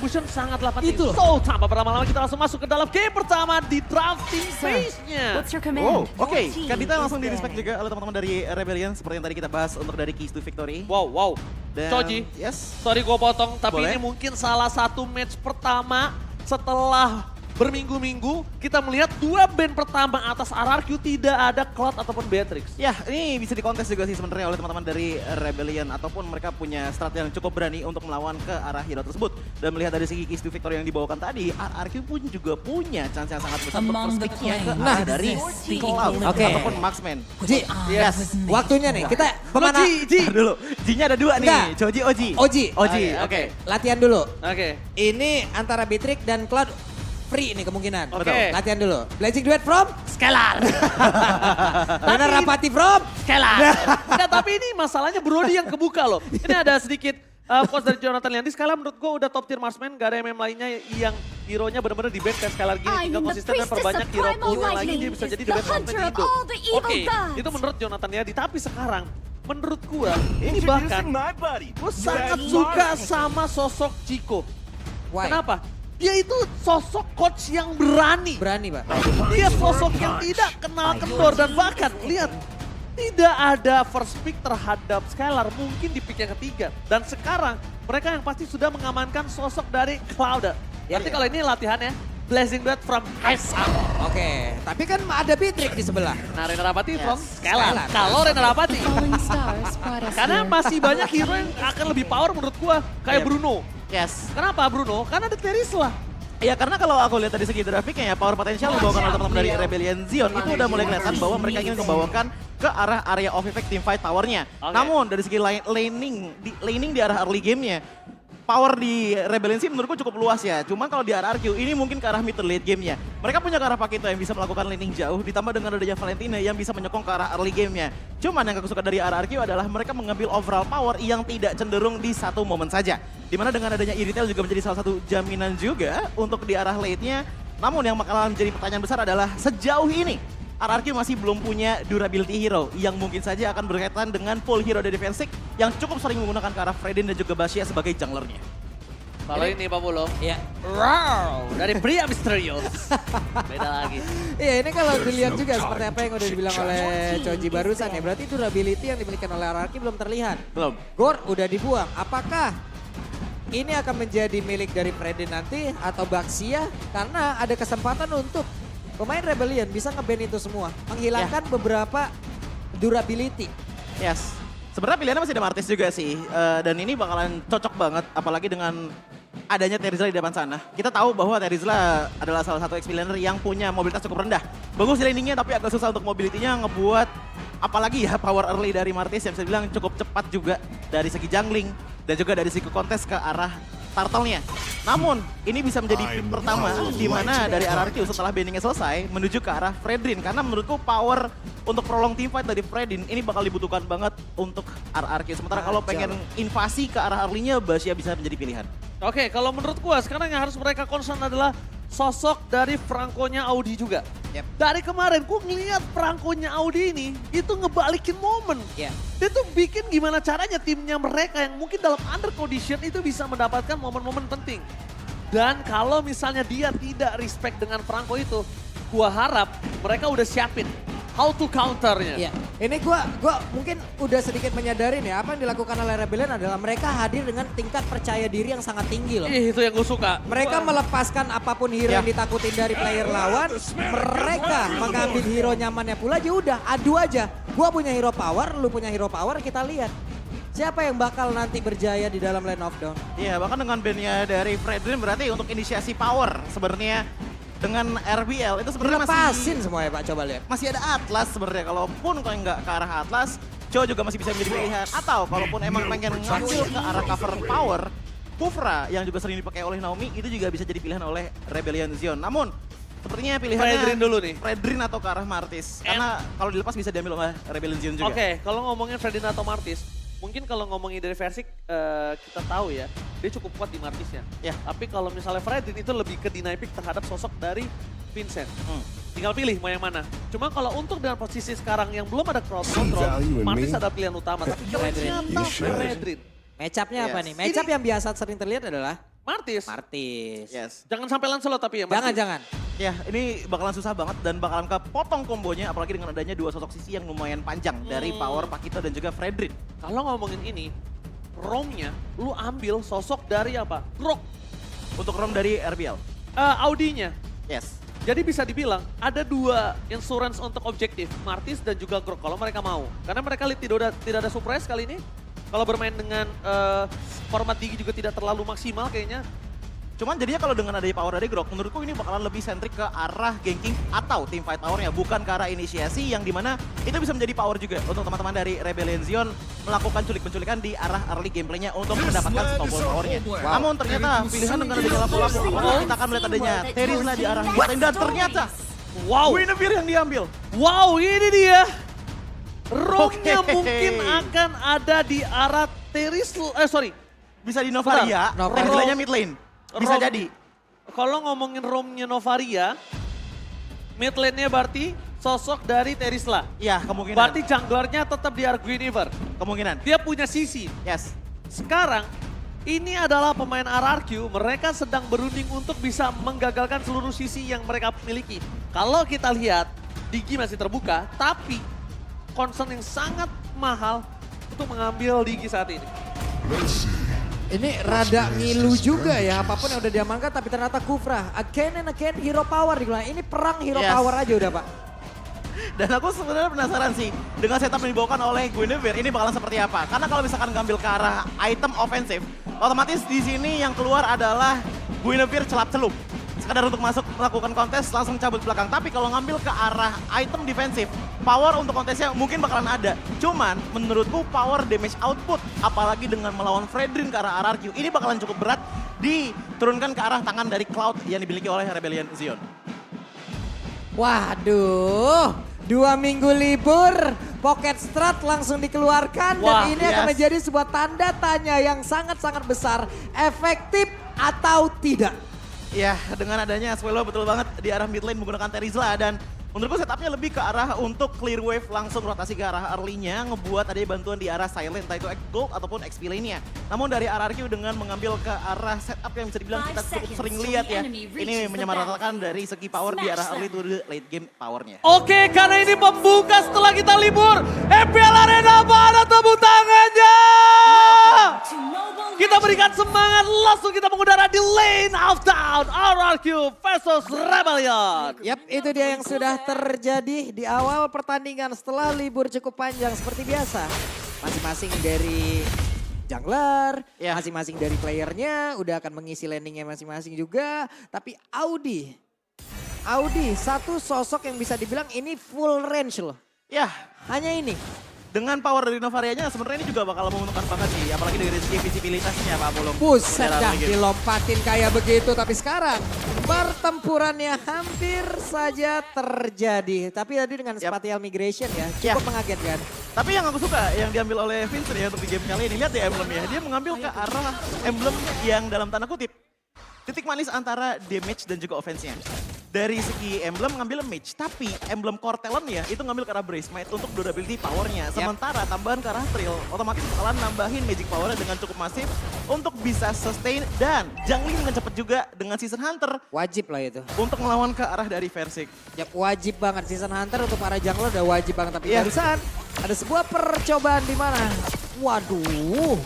Fusion sangatlah penting. Itu loh. So, tanpa berlama-lama kita langsung masuk ke dalam game pertama di drafting phase-nya. What's your command? Oh, oke. Your team Kadita langsung is di-respect dead. juga oleh teman-teman dari Rebellion seperti yang tadi kita bahas untuk dari Keys to Victory. Wow. Dan, Choji, yes. sorry gue potong, tapi Boleh. ini mungkin salah satu match pertama setelah berminggu-minggu kita melihat dua band pertama atas RRQ tidak ada Cloud ataupun Beatrix. Ya, ini bisa dikontes juga sih sebenarnya oleh teman-teman dari Rebellion ataupun mereka punya strategi yang cukup berani untuk melawan ke arah hero tersebut. Dan melihat dari segi Keys to Victory yang dibawakan tadi, RRQ pun juga punya chance yang sangat besar untuk Among the first pick-nya ke players, arah dari the Cloud Oke. ataupun Marksman. Ji, Yes. waktunya nih. Kita pemana? Ji. Ntar dulu, Ji-nya ada dua nih, Enggak. Choji, Oji. Oji. Oji, Oke, oke. Latihan dulu. Oke. Ini antara Beatrix dan Cloud free nih kemungkinan. Oke. Latihan dulu. Blazing Duet from Scalar. Rena Rapati from Scalar. Enggak, tapi ini masalahnya Brody yang kebuka loh. Ini ada sedikit post dari Jonathan Liandis. Scalar menurut gue udah top tier marksman. Gak ada MM lainnya yang hero-nya bener-bener di ban kayak Scalar gini. I'm Tinggal the konsisten dan priestess perbanyak of hero primal poolnya lagi. lightning, Dia bisa jadi the the best hunter marksman di of Indo. all the evil Oke, gods. itu menurut Jonathan Liandis. Tapi sekarang menurut gue ini bahkan gue sangat suka sama sosok Chico. Why? Kenapa? Dia itu sosok coach yang berani. Berani, Pak. Dia sosok yang tidak kenal kendor dan bahkan lihat tidak ada first pick terhadap Scalar mungkin di pick yang ketiga. Dan sekarang mereka yang pasti sudah mengamankan sosok dari Cloud. Ya, Berarti ya. kalau ini latihannya Blazing Duet from Kaisar. Oke, tapi kan ada Beatrix di sebelah. Nah Rena Rapati from Scalar. Scalar. Kalau Rena Rapati Falling stars brought us karena here. masih banyak hero yang akan lebih power menurut gua kayak Yep. Bruno. Yes. Kenapa Bruno? Karena ada Terisla. Ya karena kalau aku lihat dari segi grafiknya ya power potensial dibawakan oleh teman-teman dari Rebellion Zion itu udah mulai kelihatan bahwa mereka ingin membawakan ke arah area of effect teamfight powernya. Oke. Namun dari segi laning di arah early gamenya, power di Rebellion sih menurutku cukup luas ya. Cuman kalau di RRQ ini mungkin ke arah mid to late gamenya. Mereka punya ke arah Pakito yang bisa melakukan laning jauh ditambah dengan adanya Valentina yang bisa menyokong ke arah early gamenya. Cuman yang aku suka dari RRQ adalah mereka mengambil overall power yang tidak cenderung di satu momen saja. Dimana dengan adanya Iritel juga menjadi salah satu jaminan juga untuk di arah late-nya. Namun yang bakalan menjadi pertanyaan besar adalah sejauh ini RRQ masih belum punya durability hero yang mungkin saja akan berkaitan dengan full hero dari Fensik yang cukup sering menggunakan ke arah Fredin dan juga Basya sebagai junglernya. Kalau ini Pak Pulo, Iya. wow, dari pria misterius. Beda lagi. Iya, ini kalau dilihat juga seperti apa yang udah dibilang oleh Choji barusan ya. Berarti durability yang dimiliki oleh RRQ belum terlihat. Belum. Gor udah dibuang. Apakah ini akan menjadi milik dari Fredin nanti atau Baxia? Karena ada kesempatan untuk pemain Rebellion bisa nge-ban itu semua. Menghilangkan beberapa durability. Yes. Sebenarnya pilihannya masih ada Martis juga sih. Dan ini bakalan cocok banget apalagi dengan adanya Terizla di depan sana. Kita tahu bahwa Terizla adalah salah satu explainer yang punya mobilitas cukup rendah. Bagus di landingnya tapi agak susah untuk mobility-nya ngebuat apalagi ya power early dari Martis yang bisa bilang cukup cepat juga dari segi jungling dan juga dari segi kontes ke arah turtle-nya. Namun, ini bisa menjadi pick pertama di mana dari RRQ setelah banningnya selesai menuju ke arah Fredrin. Karena menurutku power untuk prolong teamfight dari Fredin ini bakal dibutuhkan banget untuk RRQ. Sementara kalau pengen invasi ke arah early-nya, Basya bisa menjadi pilihan. Oke, kalau menurut gua sekarang yang harus mereka concern adalah sosok dari Franco-nya Audi juga. Yep. Dari kemarin gua ngeliat Franco-nya Audi ini itu ngebalikin momen. Ya. Dia tuh bikin gimana caranya timnya mereka yang mungkin dalam under condition itu bisa mendapatkan momen-momen penting. Dan kalau misalnya dia tidak respect dengan Franco itu, gua harap mereka udah siapin how to counternya. Iya, ini gua mungkin udah sedikit menyadari nih apa yang dilakukan oleh Rebellion adalah mereka hadir dengan tingkat percaya diri yang sangat tinggi loh. Itu yang gue suka. Mereka melepaskan apapun hero Ya. yang ditakutin dari player lawan, mereka mengambil hero nyamannya pula, ya udah adu aja. Gua punya hero power, lu punya hero power, kita lihat. Siapa yang bakal nanti berjaya di dalam lane of down? Iya, bahkan dengan ban-nya dari Fredrin berarti untuk inisiasi power sebenarnya dengan RBL itu sebenarnya Dilepasin semua ya Pak, coba lihat. masih ada Atlas sebenarnya. Kalaupun kalau nggak ke arah Atlas, Cho juga masih bisa menjadi pilihan. Atau kalaupun emang pengen ngambil ke arah cover power, Kufra yang juga sering dipakai oleh Naomi itu juga bisa jadi pilihan oleh Rebellion Zion. Namun sepertinya pilihannya Fredrin dulu nih. Fredrin atau ke arah Martis. Karena kalau dilepas bisa diambil oleh Rebellion Zion juga. Oke, kalau ngomongin Ferdinand atau Martis, mungkin kalau ngomongin dari Versik, kita tahu ya, dia cukup kuat di Martisnya. Ya. Tapi kalau misalnya Fredrin itu lebih ke deny pick terhadap sosok dari Vincent. Tinggal pilih mau yang mana. Cuma kalau untuk dengan posisi sekarang yang belum ada crowd control, value in Martis me. ada pilihan utama. Tapi ternyata You should. Fredrin. Match-up-nya apa Yes. nih? Match-up yang biasa sering terlihat adalah Martis. Martis. Yes. Jangan sampai Lancelot tapi ya Martis. Jangan. Ya, ini bakalan susah banget dan bakalan kepotong kombonya apalagi dengan adanya dua sosok sisi yang lumayan panjang dari Power, Pakito dan juga Fredrin. Kalau ngomongin ini, ROM-nya lu ambil sosok dari apa? Grok. Untuk ROM dari RBL. Audinya. Yes. Jadi bisa dibilang ada dua insurance untuk objektif, Martis dan juga Grok kalau mereka mau. Karena mereka tidak ada surprise kali ini. Kalau bermain dengan format Digi juga tidak terlalu maksimal kayaknya. Cuman jadinya kalau dengan adanya power dari Grok, menurutku ini bakalan lebih sentrik ke arah ganking atau teamfight powernya, bukan ke arah inisiasi yang dimana itu bisa menjadi power juga untuk teman-teman dari Rebellion Zion melakukan culik-penculikan di arah early gameplaynya untuk mendapatkan snowball powernya. Namun ternyata pilihan dengan adanya lapu-lapu, apakah kita akan melihat adanya Terizla di arah bot lane dan ternyata Guinevere yang diambil. Wow, ini dia. Roamnya Oke. mungkin akan ada di arah Bisa di Novaria, Novaria. Terizlanya mid lane. Bisa Rom- jadi. Kalau ngomongin roamnya Novaria, mid lane-nya berarti sosok dari Terizla. Iya, kemungkinan. Berarti junglernya tetap di arah Guinevere. Kemungkinan. Dia punya sisi. Yes. Sekarang, ini adalah pemain RRQ, mereka sedang berunding untuk bisa menggagalkan seluruh sisi yang mereka miliki. Kalau kita lihat, Digi masih terbuka, tapi concern yang sangat mahal untuk mengambil Digi saat ini. Ini rada ngilu juga ya, apapun yang udah diamankan tapi ternyata Kufra. Again and again hero power dibilang. Ini perang hero Yes. power aja udah Pak. Dan aku sebenarnya penasaran sih dengan setup yang dibawakan oleh Guinevere ini bakalan seperti apa. Karena kalau misalkan ngambil ke arah item ofensif, otomatis di sini yang keluar adalah Guinevere celap-celup. Sekadar untuk masuk melakukan kontes langsung cabut belakang. Tapi kalau ngambil ke arah item defensif, power untuk kontesnya mungkin bakalan ada. Cuman menurutku power damage output, apalagi dengan melawan Fredrin ke arah RRQ, ini bakalan cukup berat diturunkan ke arah tangan dari Cloud yang dimiliki oleh Rebellion Zion. Waduh, 2 minggu libur, Pocket Strat langsung dikeluarkan Wah, dan ini akan yes. menjadi sebuah tanda tanya yang sangat-sangat besar. Efektif atau tidak? Ya, dengan adanya Swallow betul banget di arah mid lane menggunakan Terizla dan menurutku setupnya lebih ke arah untuk clear wave langsung rotasi ke arah early-nya, ngebuat adanya bantuan di arah silent, entah itu gold ataupun XP lane-nya. Namun dari RRQ dengan mengambil ke arah setup yang bisa dibilang kita cukup sering lihat ya, ini menyamaratakan dari segi power di arah early to the late game powernya. Oke, karena ini pembuka setelah kita libur, FPL Arena mana tepuk tangannya? Kita berikan semangat, langsung kita mengudara di Lane of Town, RRQ versus Rebellion. Yap, itu dia yang sudah terjadi di awal pertandingan setelah libur cukup panjang seperti biasa. Masing-masing dari jungler, Ya. masing-masing dari playernya udah akan mengisi landingnya masing-masing juga. Tapi Audi satu sosok yang bisa dibilang ini full range loh. Ya, Hanya ini. dengan power dari Novarianya sebenarnya ini juga bakal menguntungkan banget sih, apalagi dari segi visibilitasnya Pak Mulung. Buset Di arah dah early game. dilompatin kayak begitu. Tapi sekarang pertempurannya hampir saja terjadi. Tapi tadi dengan spatial migration ya cukup mengagetkan. Tapi yang aku suka yang diambil oleh Vincent ya untuk di game kali ini, lihat ya emblemnya. Dia mengambil ke arah emblem yang dalam tanda kutip titik manis antara damage dan juga offense-nya. Dari segi emblem ngambil mage, tapi emblem core talent-nya itu ngambil ke arah Brace Might untuk durability power-nya. Sementara tambahan ke arah Trill otomatis bakalan nambahin magic power-nya dengan cukup masif untuk bisa sustain dan jungling dengan cepat juga dengan Season Hunter Wajib lah itu. untuk melawan ke arah dari Versik. Yap, wajib banget Season Hunter untuk para jungler udah wajib banget. Tapi Iya. barusan ada sebuah percobaan di mana. Waduh.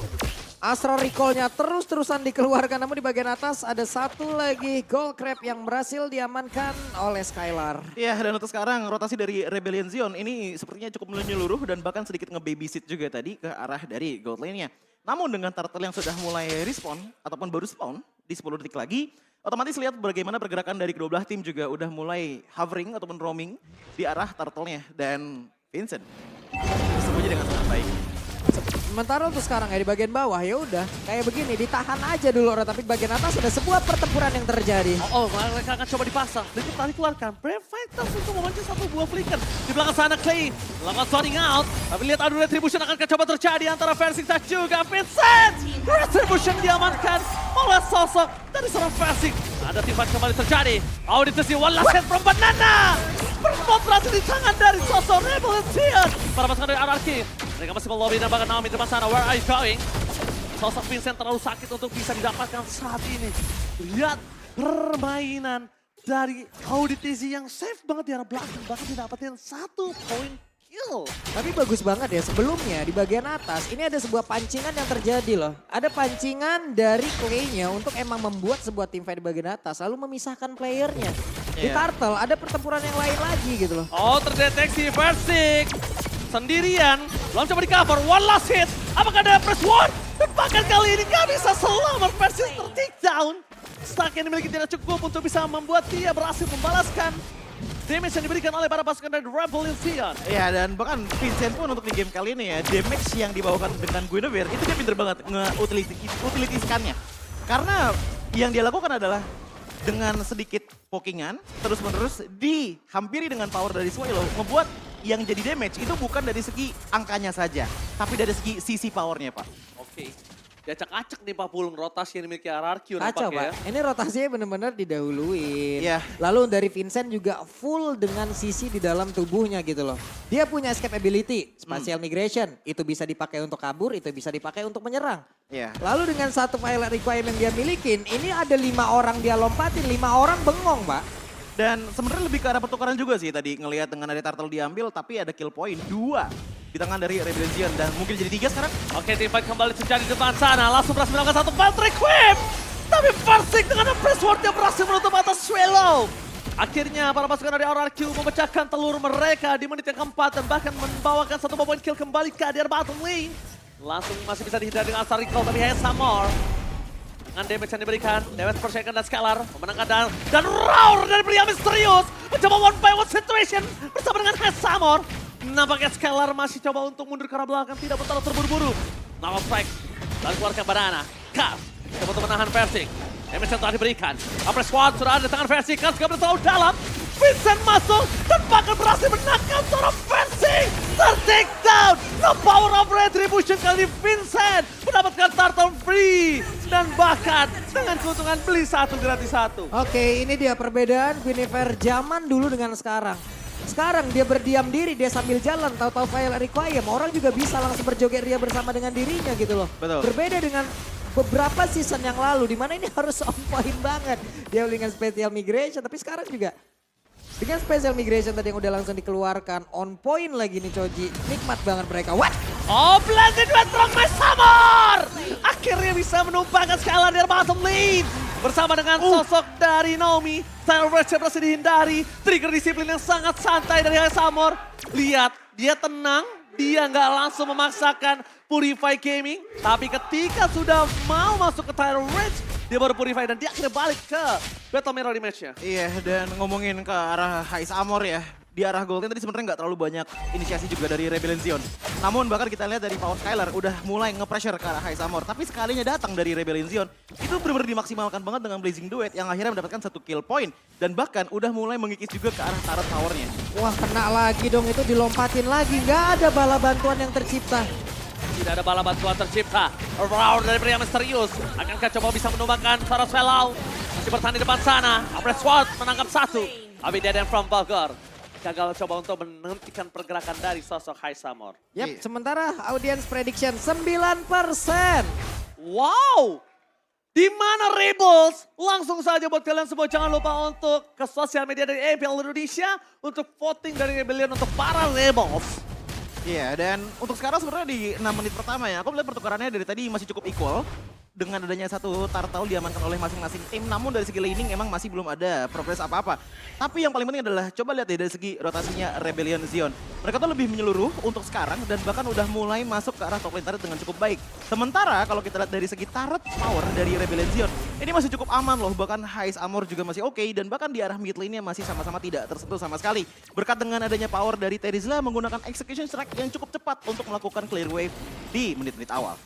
Astral Recall-nya terus-terusan dikeluarkan. Namun di bagian atas ada satu lagi Gold Crab yang berhasil diamankan oleh Skylar. Iya, dan untuk sekarang rotasi dari Rebellion Zion ini sepertinya cukup menyeluruh dan bahkan sedikit nge-babysit juga tadi ke arah dari gold lane-nya. Namun dengan turtle yang sudah mulai respawn ataupun baru spawn di 10 detik lagi, otomatis lihat bagaimana pergerakan dari kedua belah tim juga udah mulai hovering ataupun roaming di arah turtle-nya. Dan Vincent bersembunyi dengan sangat baik. Sementara untuk sekarang ya di bagian bawah ya udah kayak begini ditahan aja dulu orang, tapi di bagian atas ada sebuah pertempuran yang terjadi. Oh, mereka akan coba dipasang. Dan kita keluarkan Brave Fighters untuk memancing satu buah flicker. Di belakang sana Clay melakukan sorting out. Tapi lihat adu retribution akan coba terjadi antara Versik dan juga Vincent. Retribution diamankan oleh sosok dari seorang Versik. Ada timbal kembali terjadi. Audi tersi one last hit from Banana. Perempuan berhasil di tangan dari sosok Rebellion Zion. Para pasukan dari RRQ. Mereka masih melobi dan bahkan Naomi di depan sana. Where are you going? Sosok Vincent terlalu sakit untuk bisa didapatkan saat ini. Lihat permainan dari Auditezi yang safe banget di arah belakang. Bahkan didapatin 1 poin kill. Tapi bagus banget ya, sebelumnya di bagian atas ini ada sebuah pancingan yang terjadi loh. Ada pancingan dari Clay-nya untuk emang membuat sebuah tim fight di bagian atas, lalu memisahkan playernya. Di Iya. Turtle ada pertempuran yang lain lagi gitu loh. Oh, terdeteksi Versik. Sendirian, belum coba di cover, one last hit. Apakah ada press one? Dan bahkan kali ini gak bisa selamat, Versik ter-take down. Stack yang dimiliki tidak cukup untuk bisa membuat dia berhasil membalaskan damage yang diberikan oleh para pasukan dari Rebellion. Iya, dan bahkan Vincent pun untuk di game kali ini ya, damage yang dibawakan dengan Guinevere itu dia pinter banget nge-utilitikannya. Karena yang dia lakukan adalah dengan sedikit pokingan, terus-menerus dihampiri dengan power dari Swallow, membuat yang jadi damage itu bukan dari segi angkanya saja, tapi dari segi sisi powernya, Pak. Oke. Diacak-acak nih Pak Pulung, rotasi yang dimiliki RRQ Kacau nampaknya. Pak, ini rotasinya benar-benar didahuluin. Iya. Lalu dari Vincent juga full dengan sisi di dalam tubuhnya gitu loh. Dia punya escape ability, spatial migration. Itu bisa dipakai untuk kabur, itu bisa dipakai untuk menyerang. Iya. Lalu dengan satu pilot requirement yang dia milikin, ini ada 5 orang dia lompatin, 5 orang bengong Pak. Dan sebenarnya lebih ke arah pertukaran juga sih tadi ngelihat dengan ada turtle diambil, tapi ada kill point 2 di tangan dari Rebellion dan mungkin jadi 3 sekarang. Oke, tim fight kembali terjadi di depan sana. Langsung berhasil melakukan satu Patrick Whip. Tapi Versik dengan press ward yang berhasil menutup atas Swallow. Akhirnya para pasukan dari RRQ memecahkan telur mereka di menit yang keempat dan bahkan membawakan satu poin kill kembali ke area bottom lane. Langsung masih bisa dihindari dengan Asar Recall, tapi Samor dengan damage yang diberikan, damage per second dan Scalar memenangkan dan Roar dari pria misterius mencoba one by one situation bersama dengan Samor. Nampaknya Scalar masih coba untuk mundur ke arah belakang, tidak terlalu terburu-buru. Now strike, lalu keluarkan Banana. Kars, coba untuk menahan Versik. Damage yang telah diberikan. Upper squad sudah ada di tangan Versik, Kars juga terlalu dalam. Vincent masuk dan bahkan berhasil menangkap seorang Versik. Ter-take down. The power of retribution kali ini Vincent mendapatkan turtle free. Dan bahkan dengan keuntungan beli 1 gratis 1. Oke, ini dia perbedaan Guinevere zaman dulu dengan sekarang. Sekarang dia berdiam diri, dia sambil jalan, tahu-tahu file requiem. Orang juga bisa langsung berjoget ria bersama dengan dirinya gitu loh. Betul. Berbeda dengan beberapa season yang lalu, di mana ini harus on point banget. Dia dengan special migration, tapi sekarang juga dengan special migration tadi yang udah langsung dikeluarkan, on point lagi nih Choji. Nikmat banget mereka. What? Oh, blended with from Samor! Akhirnya bisa menumpahkan Scalar dari bottom lane. Bersama dengan sosok dari Naomi, Tyler West berhasil dihindari. Trigger disiplin yang sangat santai dari Samor. Lihat, dia tenang, dia nggak langsung memaksakan Purify Gaming. Tapi ketika sudah mau masuk ke Tyler West, dia baru Purify dan dia akhirnya balik ke Battle Mirror di match-nya. Iya, dan ngomongin ke arah Hais Amor ya, di arah Golden tadi sebenarnya nggak terlalu banyak inisiasi juga dari Rebellion. Namun bahkan kita lihat dari Power Skylar udah mulai nge-pressure ke arah Hais Amor. Tapi sekalinya datang dari Rebellion, itu benar-benar dimaksimalkan banget dengan Blazing Duet yang akhirnya mendapatkan 1 kill point. Dan bahkan udah mulai mengikis juga ke arah turret powernya. Wah, kena lagi dong, itu dilompatin lagi. Nggak ada bala bantuan yang tercipta. Tidak ada bala bantuan tercipta. Roar dari pria misterius. Akankah coba bisa menumbangkan Sarah Swallow? Masih bertahan di depan sana. Apres Sword menangkap 1. Tapi Deden from Bogor gagal coba untuk menghentikan pergerakan dari sosok High Samor. Yap, sementara audience prediction 9%. Wow! Di mana Rebels? Langsung saja buat kalian semua jangan lupa untuk ke sosial media dari APL Indonesia untuk voting dari Rebellion untuk para Rebels. Iya, dan untuk sekarang sebenarnya di 6 menit pertama ya, aku melihat pertukarannya dari tadi masih cukup equal. Dengan adanya 1 turtle diamankan oleh masing-masing tim, namun dari segi laning emang masih belum ada progres apa-apa. Tapi yang paling penting adalah coba lihat deh dari segi rotasinya Rebellion Zion. Mereka tuh lebih menyeluruh untuk sekarang dan bahkan udah mulai masuk ke arah top lane turret dengan cukup baik. Sementara kalau kita lihat dari segi turret power dari Rebellion Zion, ini masih cukup aman loh. Bahkan Hais Amor juga masih oke dan bahkan di arah mid lane-nya masih sama-sama tidak tersentuh sama sekali. Berkat dengan adanya power dari Terizla menggunakan execution strike yang cukup cepat untuk melakukan clear wave di menit-menit awal.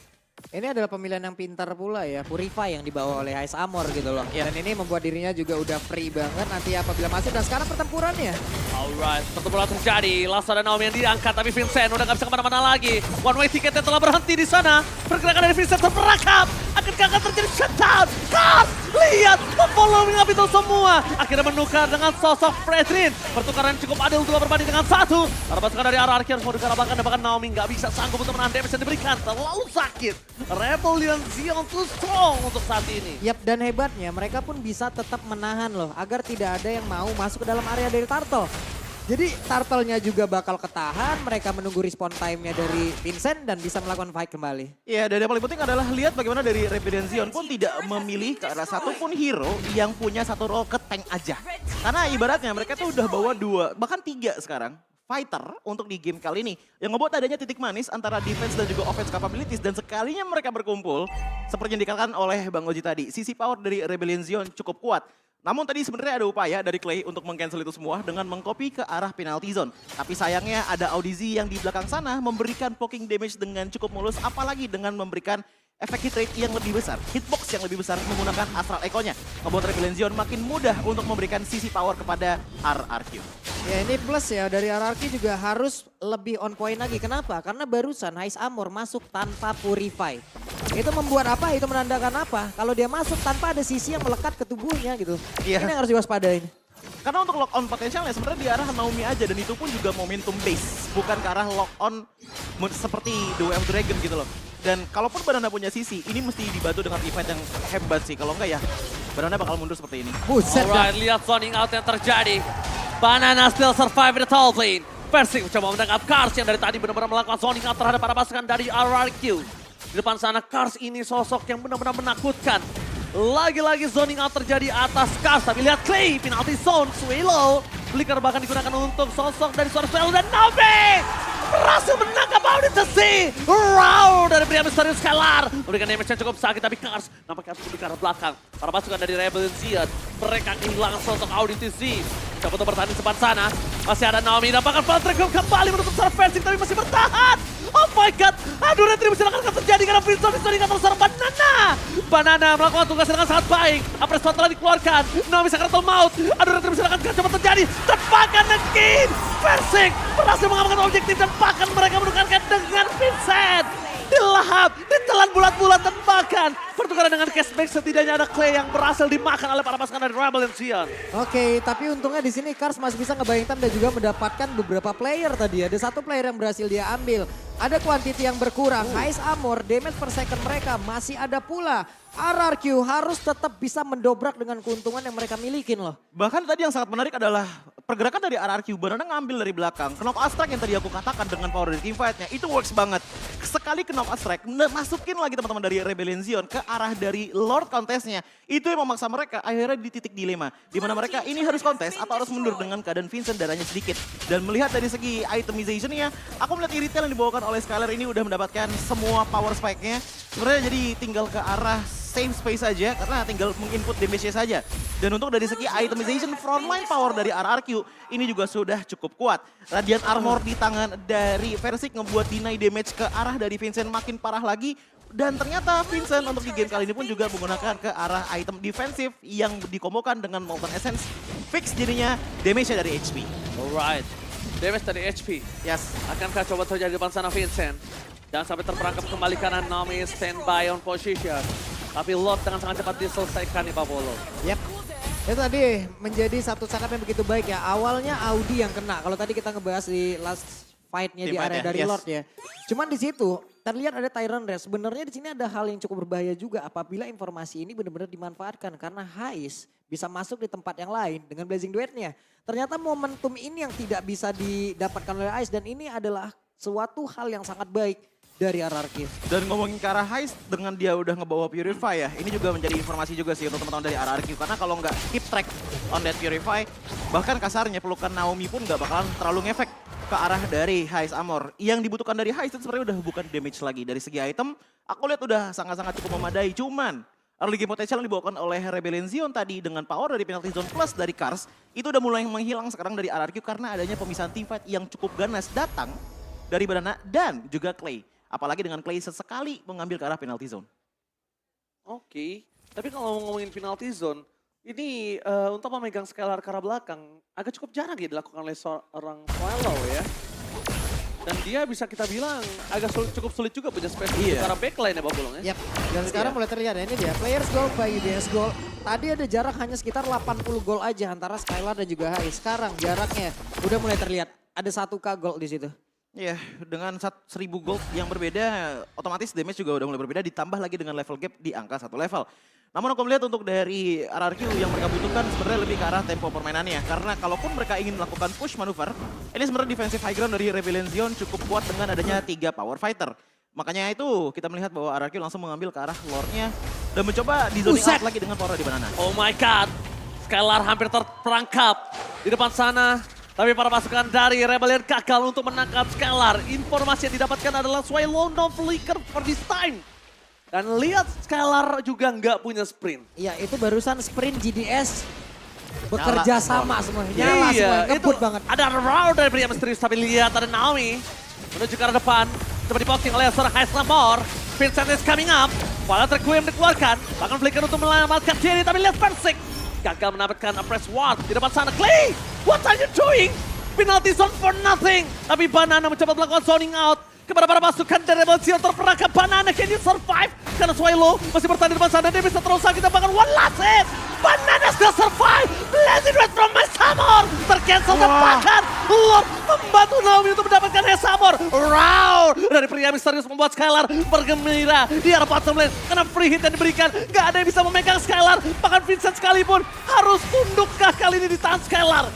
Ini adalah pemilihan yang pintar pula ya, Purify yang dibawa oleh Hais Amor gitu loh. Dan ini membuat dirinya juga udah free banget nanti apabila masuk. Dan sekarang pertempurannya. Alright, pertempuran terjadi. Lasso dan Naomi yang diangkat, tapi Vincent udah gak bisa kemana-mana lagi. One way ticket yang telah berhenti di sana. Pergerakan dari Vincent terperangkap. Akankah akan terjadi shutdown? Kars, lihat, following up itu semua. Akhirnya menukar dengan sosok Fredrin. Pertukaran cukup adil 2 berbanding dengan 1. Para pasukan dari RRQ harus mau dikalahkan dan bahkan Naomi nggak bisa sanggup untuk menahan damage yang diberikan. Terlalu sakit. Rebellion Zion too strong untuk saat ini. Yap, dan hebatnya mereka pun bisa tetap menahan loh agar tidak ada yang mau masuk ke dalam area dari Turtle. Jadi turtle-nya juga bakal ketahan, mereka menunggu respawn time-nya dari Vincent dan bisa melakukan fight kembali. Iya, dan yang paling penting adalah lihat bagaimana dari Rebellion Zion pun tidak memilih ke arah satupun hero yang punya satu role ke tank aja. Karena ibaratnya mereka tuh udah bawa 2, bahkan 3 sekarang fighter untuk di game kali ini. Yang ngebuat adanya titik manis antara defense dan juga offense capabilities. Dan sekalinya mereka berkumpul, seperti yang dikatakan oleh Bang Oji tadi, sisi power dari Rebellion Zion cukup kuat. Namun tadi sebenarnya ada upaya dari Clay untuk meng-cancel itu semua dengan mengcopy ke arah penalty zone. Tapi sayangnya ada Audizi yang di belakang sana memberikan poking damage dengan cukup mulus, apalagi dengan memberikan efek hit rate yang lebih besar, hitbox yang lebih besar menggunakan Astral Echo-nya. Ngebuat Rebellion Zion makin mudah untuk memberikan sisi power kepada RRQ. Ya ini plus ya, dari RRQ juga harus lebih on point lagi. Kenapa? Karena barusan Heist Armor masuk tanpa Purify. Itu membuat apa? Itu menandakan apa? Kalau dia masuk tanpa ada sisi yang melekat ke tubuhnya gitu. Iya. Ini yang harus diwaspadain. Karena untuk lock on potensialnya sebenarnya di arah Naomi aja, dan itu pun juga momentum base, bukan ke arah lock on seperti The Way of Dragon gitu loh. Dan kalaupun Banana punya sisi, ini mesti dibantu dengan event yang hebat sih. Kalau enggak ya, Banana bakal mundur seperti ini. Buset dah. Alright, lihat zoning out yang terjadi. Banana still survive in the top lane. Persik mencoba menangkap Kars yang dari tadi benar-benar melakukan zoning out terhadap para pasukan dari RRQ. Di depan sana Kars ini sosok yang benar-benar menakutkan. Lagi-lagi zoning out terjadi atas Kars. Tapi lihat Clay, penalty zone, Swallow. Flicker bahkan digunakan untuk sosok dari suara Swallow dan Navi berhasil menangkap Auditasi. Wow, dari pria misterius Scalar. Memberikan damage yang cukup sakit, tapi Kars nampaknya harus ke arah belakang. Para pasukan dari Rebellion Zion, mereka kehilangan sosok Auditasi. Coba untuk bertahan di sebelah sana. Masih ada Naomi, nampaknya Patrick kembali menutup secara Versing, tapi masih bertahan. Oh my god, aduh retribusi akan terjadi karena Vincent diingat oleh seorang Banana. Banana melakukan tugas dengan sangat baik. Apres telah dikeluarkan, Naomi Sakratul Maut. Aduh retribusi akan coba terjadi. Tepakan Nekin, Versing berhasil mengamankan objektif dan bahkan mereka menukarkan dengan Vincent. Dilahap, ditelan bulat-bulat dan bahkan pertukaran dengan cashback setidaknya ada Clay yang berhasil dimakan oleh para pasukan dari Rebellion Zion. Oke, tapi untungnya di sini Kars masih bisa ngebayang time dan juga mendapatkan beberapa player tadi. Ada satu player yang berhasil dia ambil. Ada quantity yang berkurang. Heist Armor, damage per second mereka masih ada pula. RRQ harus tetap bisa mendobrak dengan keuntungan yang mereka milikin loh. Bahkan tadi yang sangat menarik adalah pergerakan dari RRQ, Banana ngambil dari belakang. Knock Astrike yang tadi aku katakan dengan power dari teamfight-nya, itu works banget. Sekali ke Knock Astrike, masukin lagi teman-teman dari Rebellion Zion ke arah dari Lord Contest-nya. Itu yang memaksa mereka akhirnya di titik dilema. Di mana mereka ini harus kontes atau harus mundur dengan keadaan Vincent darahnya sedikit. Dan melihat dari segi itemization-nya, aku melihat Iritel yang dibawakan oleh Skylar ini udah mendapatkan semua power spike-nya. Sebenarnya jadi tinggal ke arah save space saja karena tinggal menginput damage-nya saja. Dan untuk dari segi itemization, frontline power dari RRQ ini juga sudah cukup kuat. Radiant Armor di tangan dari Versik ngebuat deny damage ke arah dari Vincent makin parah lagi. Dan ternyata Vincent untuk di game kali ini pun juga menggunakan ke arah item defensif yang dikombokan dengan Molten Essence. Fix jadinya damage-nya dari HP. Alright, damage dari HP. Yes. Akankah coba terjadi di depan sana Vincent? Jangan sampai terperangkap kembali karena Naomi standby on position. Tapi Lord dengan sangat cepat diselesaikan di Pabolo. Yap. Itu tadi menjadi satu setup yang begitu baik ya. Awalnya Audi yang kena. Kalau tadi kita ngebahas di last fight-nya di area dari Lord ya. Cuman di situ terlihat ada Tyrant Race. Sebenarnya di sini ada hal yang cukup berbahaya juga apabila informasi ini benar-benar dimanfaatkan. Karena Heist bisa masuk di tempat yang lain dengan Blazing Duet-nya. Ternyata momentum ini yang tidak bisa didapatkan oleh Heist. Dan ini adalah suatu hal yang sangat baik dari RRQ. Dan ngomongin ke arah Heist dengan dia udah ngebawa Purify ya, ini juga menjadi informasi juga sih untuk teman-teman dari RRQ. Karena kalau nggak keep track on that Purify, bahkan kasarnya pelukan Naomi pun nggak bakalan terlalu ngefek ke arah dari Heist Armor. Yang dibutuhkan dari Heist itu sebenarnya udah bukan damage lagi. Dari segi item, aku lihat udah sangat-sangat cukup memadai. Cuman early game potential yang dibawakan oleh Rebellion Zion tadi dengan power dari penalty zone plus dari Kars, itu udah mulai menghilang sekarang dari RRQ karena adanya pemisahan teamfight yang cukup ganas datang dari Banana dan juga Clay. Apalagi dengan Clay sesekali mengambil ke arah penalty zone. Oke, tapi kalau ngomongin penalty zone, ini untuk memegang Scalar ke arah belakang agak cukup jarang ya dilakukan oleh seorang Swallow ya. Dan dia bisa kita bilang agak cukup sulit juga punya space Iya. untuk arah backline ya Pak Bulong ya. Yap, dan sekarang mulai terlihat ya, ini dia players goal by UBS goal. Tadi ada jarak hanya sekitar 80 gol aja antara Skylar dan juga Hai. Sekarang jaraknya udah mulai terlihat, ada 1K gol di situ. Iya, dengan 1000 gold yang berbeda, otomatis damage juga udah mulai berbeda, ditambah lagi dengan level gap di angka 1 level. Namun aku melihat untuk dari RRQ yang mereka butuhkan sebenarnya lebih ke arah tempo permainannya. Karena kalaupun mereka ingin melakukan push manuver, ini sebenarnya defensive high ground dari Rebellion Zion cukup kuat dengan adanya 3 power fighter. Makanya itu kita melihat bahwa RRQ langsung mengambil ke arah lore-nya dan mencoba di zoning out lagi dengan power di banana. Oh my god, Skylar hampir terperangkap di depan sana. Tapi para pasukan dari Rebellion gagal untuk menangkap Skylar. Informasi yang didapatkan adalah Swallow no flicker for this time. Dan lihat Skylar juga nggak punya sprint. Iya, itu barusan sprint GDS bekerja sama semuanya. Nyala Iya, semua, itu ngebut banget. ada round dari pria misterius, tapi lihat ada Naomi menuju ke arah depan. Coba diposting oleh seorang Heisamor. Vincent is coming up. Walau Requiem dikeluarkan, bahkan Flicker untuk menyelamatkan diri, tapi lihat Persik gagal mendapatkan a press ward di depan sana. Clay, what are you doing? Penalty zone for nothing. Tapi Banana mencoba melakukan zoning out. Kepada para pasukan dari Rebel Zion terperangkap. Banana, can you survive? Karena Swallow masih bertahan di depan sana. Dia bisa terus sakit bahkan one last hit. Banana still survive. Blazing Red from Heisamor. Tercancel tebakan. Lord membantu Naomi untuk mendapatkan Heisamor. Round dari pria misterius membuat Skylar bergembira di arah bottom lane. Karena free hit yang diberikan. Gak ada yang bisa memegang Skylar. Bahkan Vincent sekalipun harus tundukkah kali ini di tangan Skylar.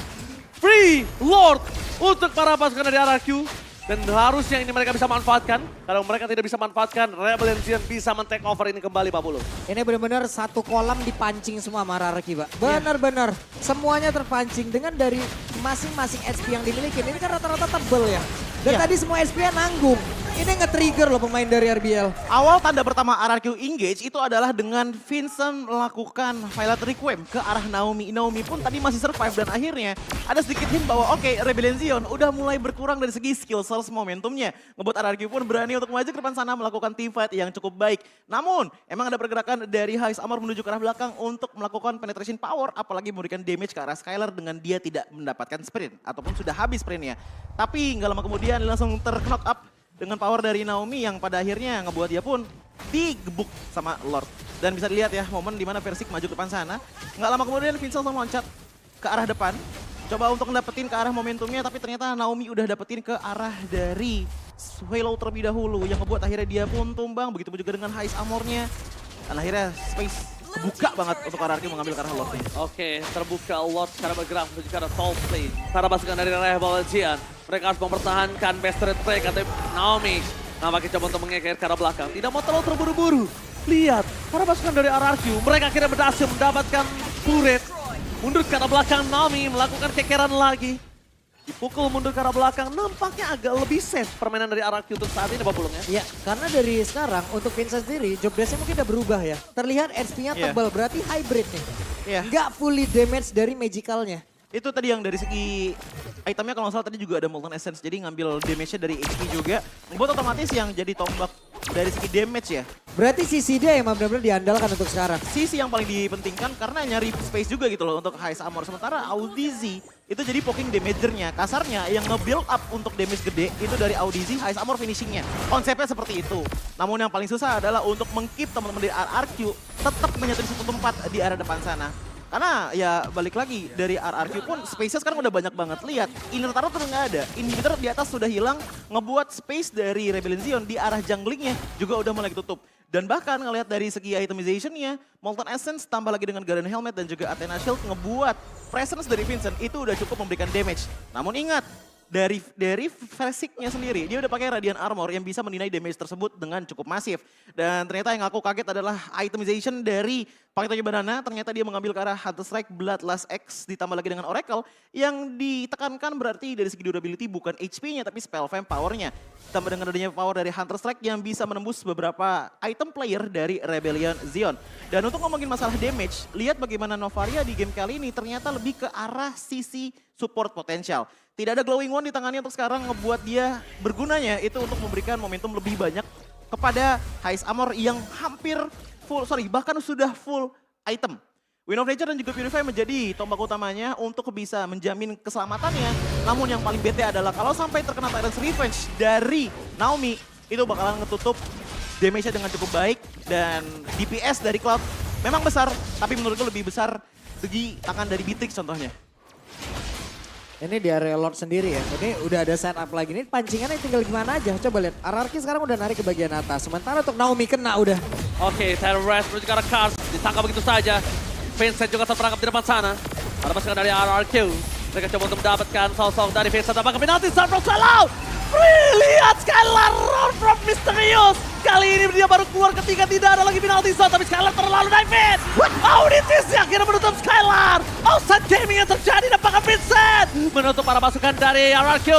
Free Lord untuk para pasukan dari RRQ. Dan harusnya ini mereka bisa manfaatkan. Kalau mereka tidak bisa manfaatkan, Rebellion Zion bisa men-take over ini kembali Pak Bulu. Ini benar-benar satu kolam dipancing semua sama Rarki, Pak. Benar-benar. Semuanya terpancing dengan dari masing-masing SP yang dimiliki. Ini kan rata-rata tebel ya. Dan Iya. tadi semua SP-nya nanggung. Ini nge-trigger loh pemain dari RBL. Awal tanda pertama RRQ engage itu adalah dengan Vincent melakukan Violet Requiem ke arah Naomi. Naomi pun tadi masih survive dan akhirnya ada sedikit hint bahwa oke, Rebellion Zion udah mulai berkurang dari segi skill source momentumnya. Ngebuat RRQ pun berani untuk maju ke depan sana melakukan team fight yang cukup baik. Namun emang ada pergerakan dari Heisamor menuju ke arah belakang untuk melakukan penetration power, apalagi memberikan damage ke arah Skylar dengan dia tidak mendapatkan sprint ataupun sudah habis sprintnya. Tapi nggak lama kemudian dia langsung terknock up dengan power dari Naomi yang pada akhirnya ngebuat dia pun digebuk sama Lord. Dan bisa dilihat ya momen dimana Persik maju ke depan sana. Nggak lama kemudian Vincent langsung loncat ke arah depan. Coba untuk dapetin ke arah momentumnya, tapi ternyata Naomi udah dapetin ke arah dari Swallow terlebih dahulu. Yang ngebuat akhirnya dia pun tumbang, begitu juga dengan Heisamornya. Dan akhirnya space kebuka banget untuk RRQ mengambil ke arah Lord. Oke, terbuka Lord sekarang bergerak menuju ke arah top lane. Para pasukan dari Rebellion Zion, mereka harus mempertahankan best trade play kata Naomi. Nampaknya coba untuk mengekor ke arah belakang. Tidak mau terlalu terburu-buru. Lihat, para pasukan dari RRQ, mereka akhirnya berhasil mendapatkan turret. Mundur ke arah belakang, Naomi melakukan kekeran lagi. Dipukul mundur ke arah belakang, nampaknya agak lebih safe permainan dari RRQ untuk saat ini Pak Bulung ya. Ya, karena dari sekarang untuk Vincent sendiri, job desk-nya mungkin udah berubah ya. Terlihat SP-nya Iya. tebal, berarti hybrid nih. Iya. Nggak fully damage dari magicalnya. Itu tadi yang dari segi itemnya kalau nggak salah tadi juga ada Molten Essence. Jadi ngambil damage-nya dari HP juga. Buat otomatis yang jadi tombak dari segi damage ya. Berarti sisi dia yang benar-benar diandalkan untuk sekarang. Sisi yang paling dipentingkan karena nyari space juga gitu loh untuk Heisamor. Sementara Audizi itu jadi poking damagernya. Kasarnya yang nge-build up untuk damage gede itu dari Audizi, Heisamor finishingnya. Konsepnya seperti itu. Namun yang paling susah adalah untuk meng-keep teman-teman dari RRQ tetap menyatu di satu tempat di area depan sana. Karena ya balik lagi dari RRQ pun space-nya sekarang udah banyak banget. Lihat, inner turret tuh nggak ada. Inhibitor di atas sudah hilang, ngebuat space dari Rebellion Zion di arah junglingnya juga udah mulai ditutup. Dan bahkan ngelihat dari segi itemization-nya, Molten Essence tambah lagi dengan Garen Helmet dan juga Athena Shield ngebuat presence dari Vincent itu udah cukup memberikan damage. Namun ingat, dari Persiknya sendiri, dia udah pakai Radiant Armor yang bisa menilai damage tersebut dengan cukup masif. Dan ternyata yang aku kaget adalah itemization dari Paketonya Banana. Ternyata dia mengambil ke arah Hunter Strike, Bloodlust X ditambah lagi dengan Oracle. Yang ditekankan berarti dari segi durability bukan HP-nya tapi Spell Vamp power-nya. Ditambah dengan adanya power dari Hunter Strike yang bisa menembus beberapa item player dari Rebellion Zion. Dan untuk ngomongin masalah damage, lihat bagaimana Novaria di game kali ini ternyata lebih ke arah sisi support potensial. Tidak ada glowing wand di tangannya untuk sekarang ngebuat dia bergunanya itu untuk memberikan momentum lebih banyak kepada Heisamor yang hampir full, bahkan sudah full item. Win of Nature dan juga Purify menjadi tombak utamanya untuk bisa menjamin keselamatannya. Namun yang paling bete adalah kalau sampai terkena Tyrant's Revenge dari Naomi, itu bakalan ngetutup damage-nya dengan cukup baik. Dan DPS dari Cloud memang besar, tapi menurutku lebih besar segi tangan dari Bitrix contohnya. Ini di area Lord sendiri ya. Ini udah ada setup lagi. Ini pancingannya tinggal gimana aja. Coba lihat. RRQ sekarang udah narik ke bagian atas. Sementara untuk Naomi kena udah. Oke, Terrorist menuju ke arah Cars. Ditangkap begitu saja. Vincent juga terperangkap di depan sana. Ada pasukan dari RRQ. Mereka coba untuk mendapatkan sosok dari Vincent. Apakah penalti start from Shallow? Lihat Skylar run from Mysterious. Kali ini dia baru keluar ketika tidak ada lagi penalti zone. Tapi Skylar terlalu David. Auditis yang akhirnya menutup Skylar. Outside gaming yang terjadi dan bahkan Vincent menutup para pasukan dari RRQ.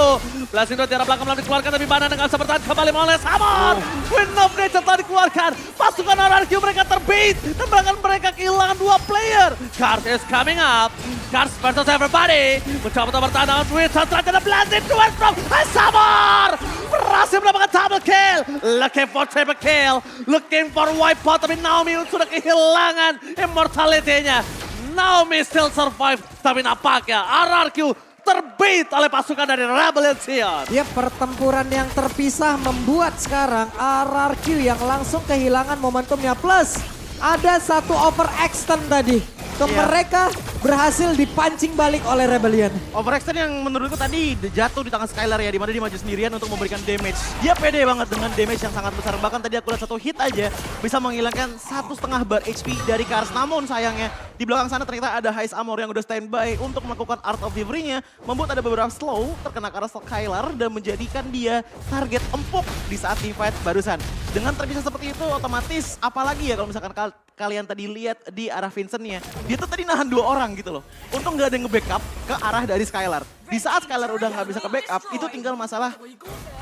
Blessing dari arah belakang belum dikeluarkan. Tapi Bana dengan bisa bertahan kembali oleh Samon. Win of Nature telah dikeluarkan. Pasukan RRQ mereka terbeat. Dan bahkan mereka kehilangan 2 player. Cars is coming up. Cars versus everybody. Mencoba untuk bertahan dengan Vincent. Selanjutnya Blessing duel from Samon. Berhasil mendapatkan double kill. Looking for triple kill. Looking for wipeout. Tapi Naomi sudah kehilangan immortality-nya. Naomi still survive. Tapi nampaknya RRQ terbeat oleh pasukan dari Rebellion Sion. Ya, pertempuran yang terpisah membuat sekarang RRQ yang langsung kehilangan momentumnya. Plus ada satu overextend tadi. Mereka berhasil dipancing balik oleh Rebellion. Overextend yang menurutku tadi jatuh di tangan Skylar ya, dimana dia maju sendirian untuk memberikan damage. Dia pede banget dengan damage yang sangat besar. Bahkan tadi aku lihat satu hit aja bisa menghilangkan 1,5 bar HP dari Cars. Namun sayangnya di belakang sana ternyata ada Heist Amor yang udah standby untuk melakukan Art of Delivery-nya. Membuat ada beberapa slow terkena ke arah Skylar dan menjadikan dia target empuk di saat teamfight barusan. Dengan terpisah seperti itu otomatis apalagi ya kalau misalkan kalian tadi lihat di arah Vincent-nya. Dia tuh tadi nahan 2 orang gitu loh. Untung nggak ada yang nge-backup ke arah dari Skylar. Di saat Skylar udah nggak bisa ke-backup, itu tinggal masalah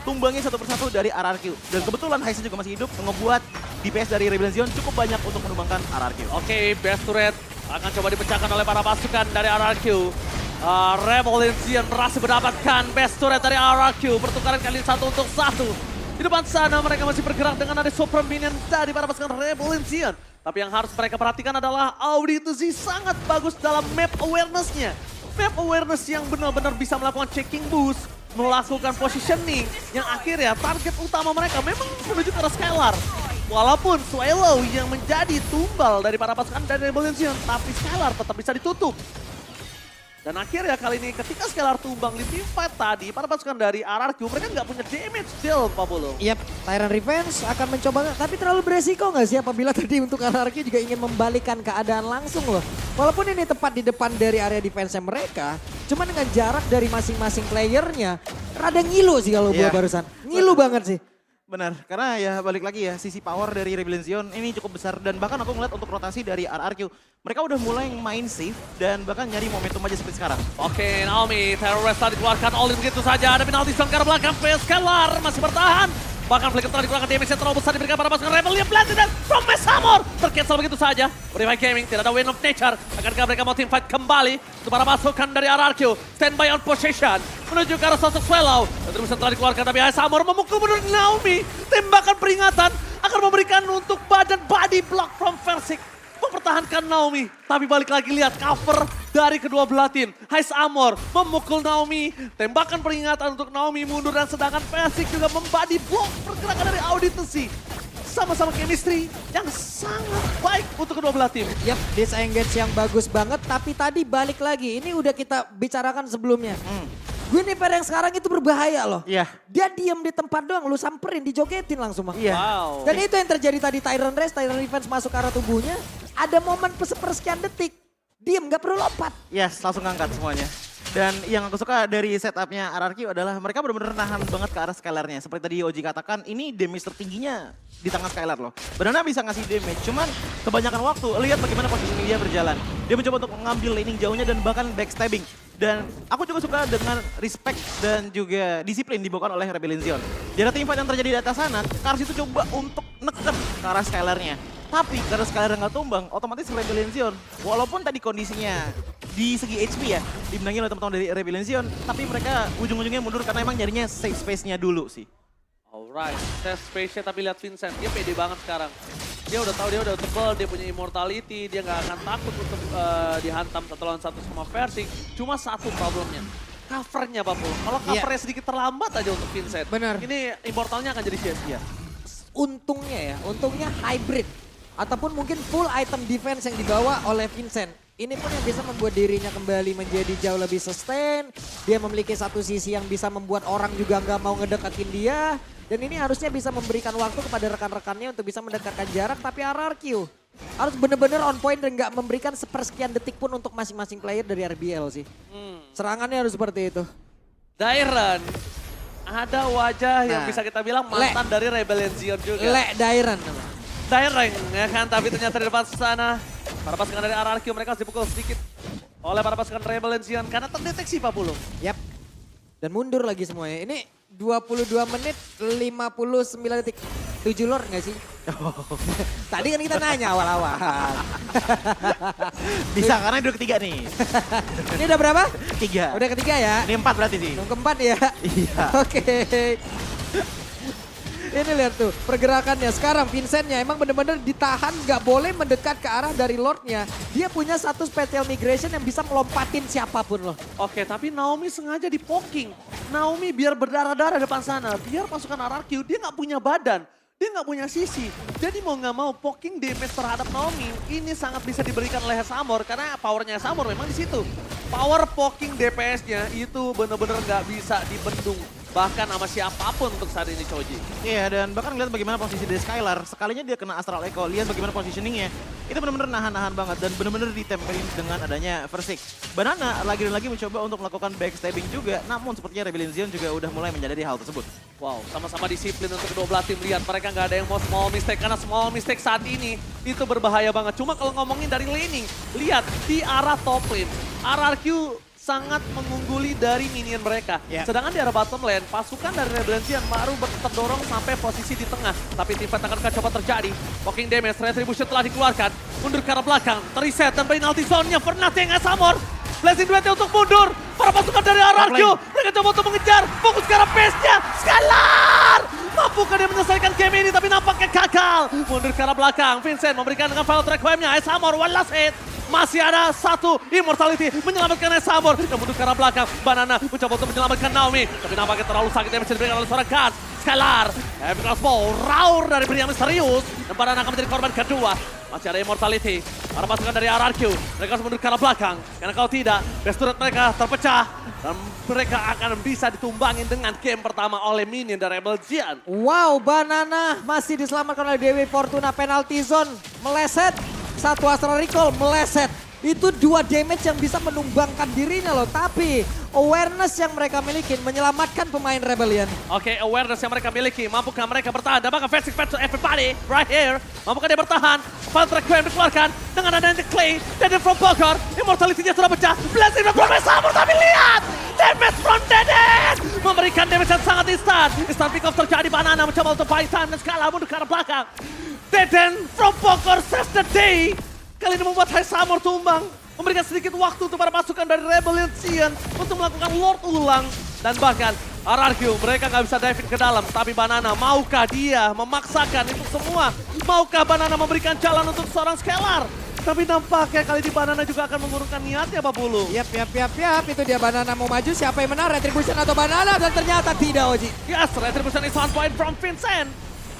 tumbangnya satu persatu dari RRQ. Dan kebetulan Heist juga masih hidup, ngebuat DPS dari Rebellion Sion cukup banyak untuk menumbangkan RRQ. Oke, best turret akan coba dipecahkan oleh para pasukan dari RRQ. Rebellion Sion berhasil mendapatkan best turret dari RRQ. Pertukaran kali 1 untuk 1. Di depan sana mereka masih bergerak dengan ada super minion dari para pasukan Rebellion Sion. Tapi yang harus mereka perhatikan adalah Auditusi sangat bagus dalam map awareness-nya. Map awareness yang benar-benar bisa melakukan checking boost, melakukan positioning, yang akhirnya target utama mereka memang menuju ke arah Skylar. Walaupun Swallow yang menjadi tumbal dari para pasukan dari Rebellion Sion, tapi Skylar tetap bisa ditutup. Dan akhirnya kali ini ketika Skylar tumbang di teamfight tadi, para pasukan dari RRQ mereka nggak punya damage still, Pak Bolo. Yap, Tyrant Revenge akan mencoba, tapi terlalu beresiko nggak sih apabila tadi untuk RRQ juga ingin membalikan keadaan langsung loh. Walaupun ini tepat di depan dari area defense mereka, cuma dengan jarak dari masing-masing playernya, rada ngilu sih kalau gua barusan. Ngilu banget sih. Benar, karena ya balik lagi ya, sisi power dari Rebellion Sion ini cukup besar. Dan bahkan aku ngeliat untuk rotasi dari RRQ, mereka udah mulai main safe dan bahkan nyari momentum aja seperti sekarang. Oke, Naomi, Terrorist telah dikeluarkan all-in begitu saja. Ada penalti zone ke arah belakang, Skylar masih bertahan. Bahkan Flicker telah dikeluarkan damage yang terlalu besar diberikan para pasukan Rebellion Blast dan from Mesamor. Tercancel begitu saja. Revive Gaming, tidak ada Win of Nature. Akankah mereka mau teamfight kembali? Untuk para pasukan dari RRQ, standby on position. Menuju ke arah sosok Swallow. Dan terus telah dikeluarkan tapi Mesamor memukul mundur Naomi. Tembakan peringatan akan memberikan untuk badan body block from Versik. Mempertahankan Naomi, tapi balik lagi lihat cover dari kedua belah tim. Heist Amor memukul Naomi, tembakan peringatan untuk Naomi mundur dan sedangkan Versik juga membody block pergerakan dari Auditusi. Sama-sama chemistry yang sangat baik untuk kedua belah tim. Yap, disengage yang bagus banget, tapi tadi balik lagi. Ini udah kita bicarakan sebelumnya. Guinevere yang sekarang itu berbahaya loh. Iya. Dia diam di tempat doang, lu samperin, dijogetin langsung mah. Iya. Wow. Dan itu yang terjadi tadi, Tyrant Race, Tyrant Revenge masuk ke arah tubuhnya. Ada momen sepersekian detik, diam gak perlu lompat. Yes, langsung ngangkat semuanya. Dan yang aku suka dari setupnya RRQ adalah mereka benar-benar nahan banget ke arah Skylarnya. Seperti tadi Oji katakan, ini damage tertingginya di tangan Skylar loh. Benar bisa ngasih damage, cuman kebanyakan waktu, lihat bagaimana posisi dia berjalan. Dia mencoba untuk mengambil laning jauhnya dan bahkan backstabbing. Dan aku juga suka dengan respect dan juga disiplin dibawakan oleh Rebellion Sion. Di arah teamfight yang terjadi di atas sana, Cars itu coba untuk neken ke arah Skylarnya. Tapi karena Skylar nggak tumbang, otomatis Rebellion Sion, walaupun tadi kondisinya di segi HP ya, dimenangi oleh teman-teman dari Rebellion Sion, tapi mereka ujung-ujungnya mundur karena emang nyarinya safe space-nya dulu sih. Alright, safe space-nya tapi lihat Vincent, dia pede banget sekarang. Dia udah tahu dia udah tebal, dia punya immortality, dia nggak akan takut untuk dihantam 1 lawan 1 sama Vertic. Cuma satu problemnya, covernya Pak Pul. Kalau covernya sedikit terlambat aja untuk Vincent, Benar. ini immortalnya akan jadi sia-sia. Untungnya hybrid. Ataupun mungkin full item defense yang dibawa oleh Vincent. Ini pun yang bisa membuat dirinya kembali menjadi jauh lebih sustain. Dia memiliki satu sisi yang bisa membuat orang juga nggak mau ngedekatin dia. Dan ini harusnya bisa memberikan waktu kepada rekan-rekannya untuk bisa mendekatkan jarak. Tapi RRQ harus benar-benar on point dan nggak memberikan sepersekian detik pun untuk masing-masing player dari RBL sih. Serangannya harus seperti itu. Dairon, ada wajah yang bisa kita bilang mantan dari Rebellion Zion juga. Dairon. Dairon ya kan, tapi ternyata di depan sana para pasukan dari RRQ mereka harus dipukul sedikit oleh para pasukan Rebellion Zion karena terdeteksi Pak Pulu. Yap. Dan mundur lagi semuanya. Ini 22 menit 59 detik. 7 lord gak sih? Tadi kan kita nanya awal-awal. Bisa karena udah ketiga nih. Ini udah berapa? 3. Udah ketiga ya? Ini 4 berarti sih. Yang keempat ya? Iya. Oke. Ini lihat tuh pergerakannya. Sekarang Vincentnya emang bener-bener ditahan, gak boleh mendekat ke arah dari Lordnya. Dia punya satu special migration yang bisa melompatin siapapun loh. Oke, tapi Naomi sengaja di poking. Naomi biar berdarah-darah depan sana, biar pasukan RRQ dia nggak punya badan. Dia nggak punya sisi. Jadi mau nggak mau poking damage terhadap Naomi ini sangat bisa diberikan oleh Samor karena powernya Samor memang di situ. Power poking DPS-nya itu bener-bener nggak bisa dibendung. Bahkan sama siapapun untuk saat ini Choji. Iya, dan bahkan lihat bagaimana posisi dari Skylar. Sekalinya dia kena Astral Echo, lihat bagaimana positioningnya. Itu benar-benar nahan-nahan banget dan benar-benar ditempelin dengan adanya Versick. Banana lagi dan lagi mencoba untuk melakukan backstabbing juga, namun sepertinya Rebellion Zion juga udah mulai menyadari hal tersebut. Wow, sama-sama disiplin untuk kedua belah tim. Lihat mereka nggak ada yang mau small mistake karena small mistake saat ini itu berbahaya banget. Cuma kalau ngomongin dari laning, lihat di arah top lane, RRQ sangat mengungguli dari minion mereka. Sedangkan di arah bottom lane, pasukan dari Rebellion Zion baru terdorong sampai posisi di tengah. Tapi tim fight akan coba terjadi. Poking damage, retribution telah dikeluarkan. Mundur ke arah belakang, terreset dan penalty zone-nya for nothing as Samor. Blessing duetnya untuk mundur. Para pasukan dari RRQ, mereka coba untuk mengejar. Fokus ke arah base-nya, Skylar! Mampukah dia menyelesaikan game ini tapi nampaknya gagal. Mundur ke arah belakang, Vincent memberikan dengan file track web-nya. Samor, one last hit. Masih ada satu immortality menyelamatkan Samor. Dan mundur ke arah belakang, Banana mencoba untuk menyelamatkan Naomi. Tapi nampaknya terlalu sakit yang bisa diberikan oleh seorang Guns. Skylar, Epic Crossbow, Raur dari pria misterius. Dan Banana akan menjadi korban kedua. Masih ada immortality. Para pasukan dari RRQ, mereka harus mundur ke arah belakang. Karena kalau tidak, best turret mereka terpecah. Dan mereka akan bisa ditumbangin dengan game pertama oleh minion dari Rebel Zion. Wow, Banana masih diselamatkan oleh Dewi Fortuna. Penalty zone meleset. Satu Astral Recall meleset. Itu 2 damage yang bisa menumbangkan dirinya loh. Tapi awareness yang mereka miliki menyelamatkan pemain Rebellion. Oke, awareness yang mereka miliki. Mampukah mereka bertahan? Dan bahkan Versick to everybody right here. Mampukah dia bertahan? Final track yang dikeluarkan dengan adanya Clay. Deden from Bogor. Immortality-nya sudah pecah. Blessing from Samur. Tapi lihat! Damage from Deden! Memberikan damage yang sangat instan. Instant pick off terjadi. Banana mencoba untuk buy time dan skala mundur ke arah belakang. Deden from Bogor saves the day. Kali ini membuat Hai Samor tumbang. Memberikan sedikit waktu untuk para pasukan dari Rebellion Zion untuk melakukan Lord ulang. Dan bahkan RRQ mereka nggak bisa diving ke dalam. Tapi Banana maukah dia memaksakan itu semua? Maukah Banana memberikan jalan untuk seorang Skylar? Tapi nampaknya kali ini Banana juga akan mengurungkan niatnya Pak Bulu. Yap. Itu dia Banana mau maju. Siapa yang menang? Retribution atau Banana? Dan ternyata tidak, Oji. Yes, Retribution is on point from Vincent.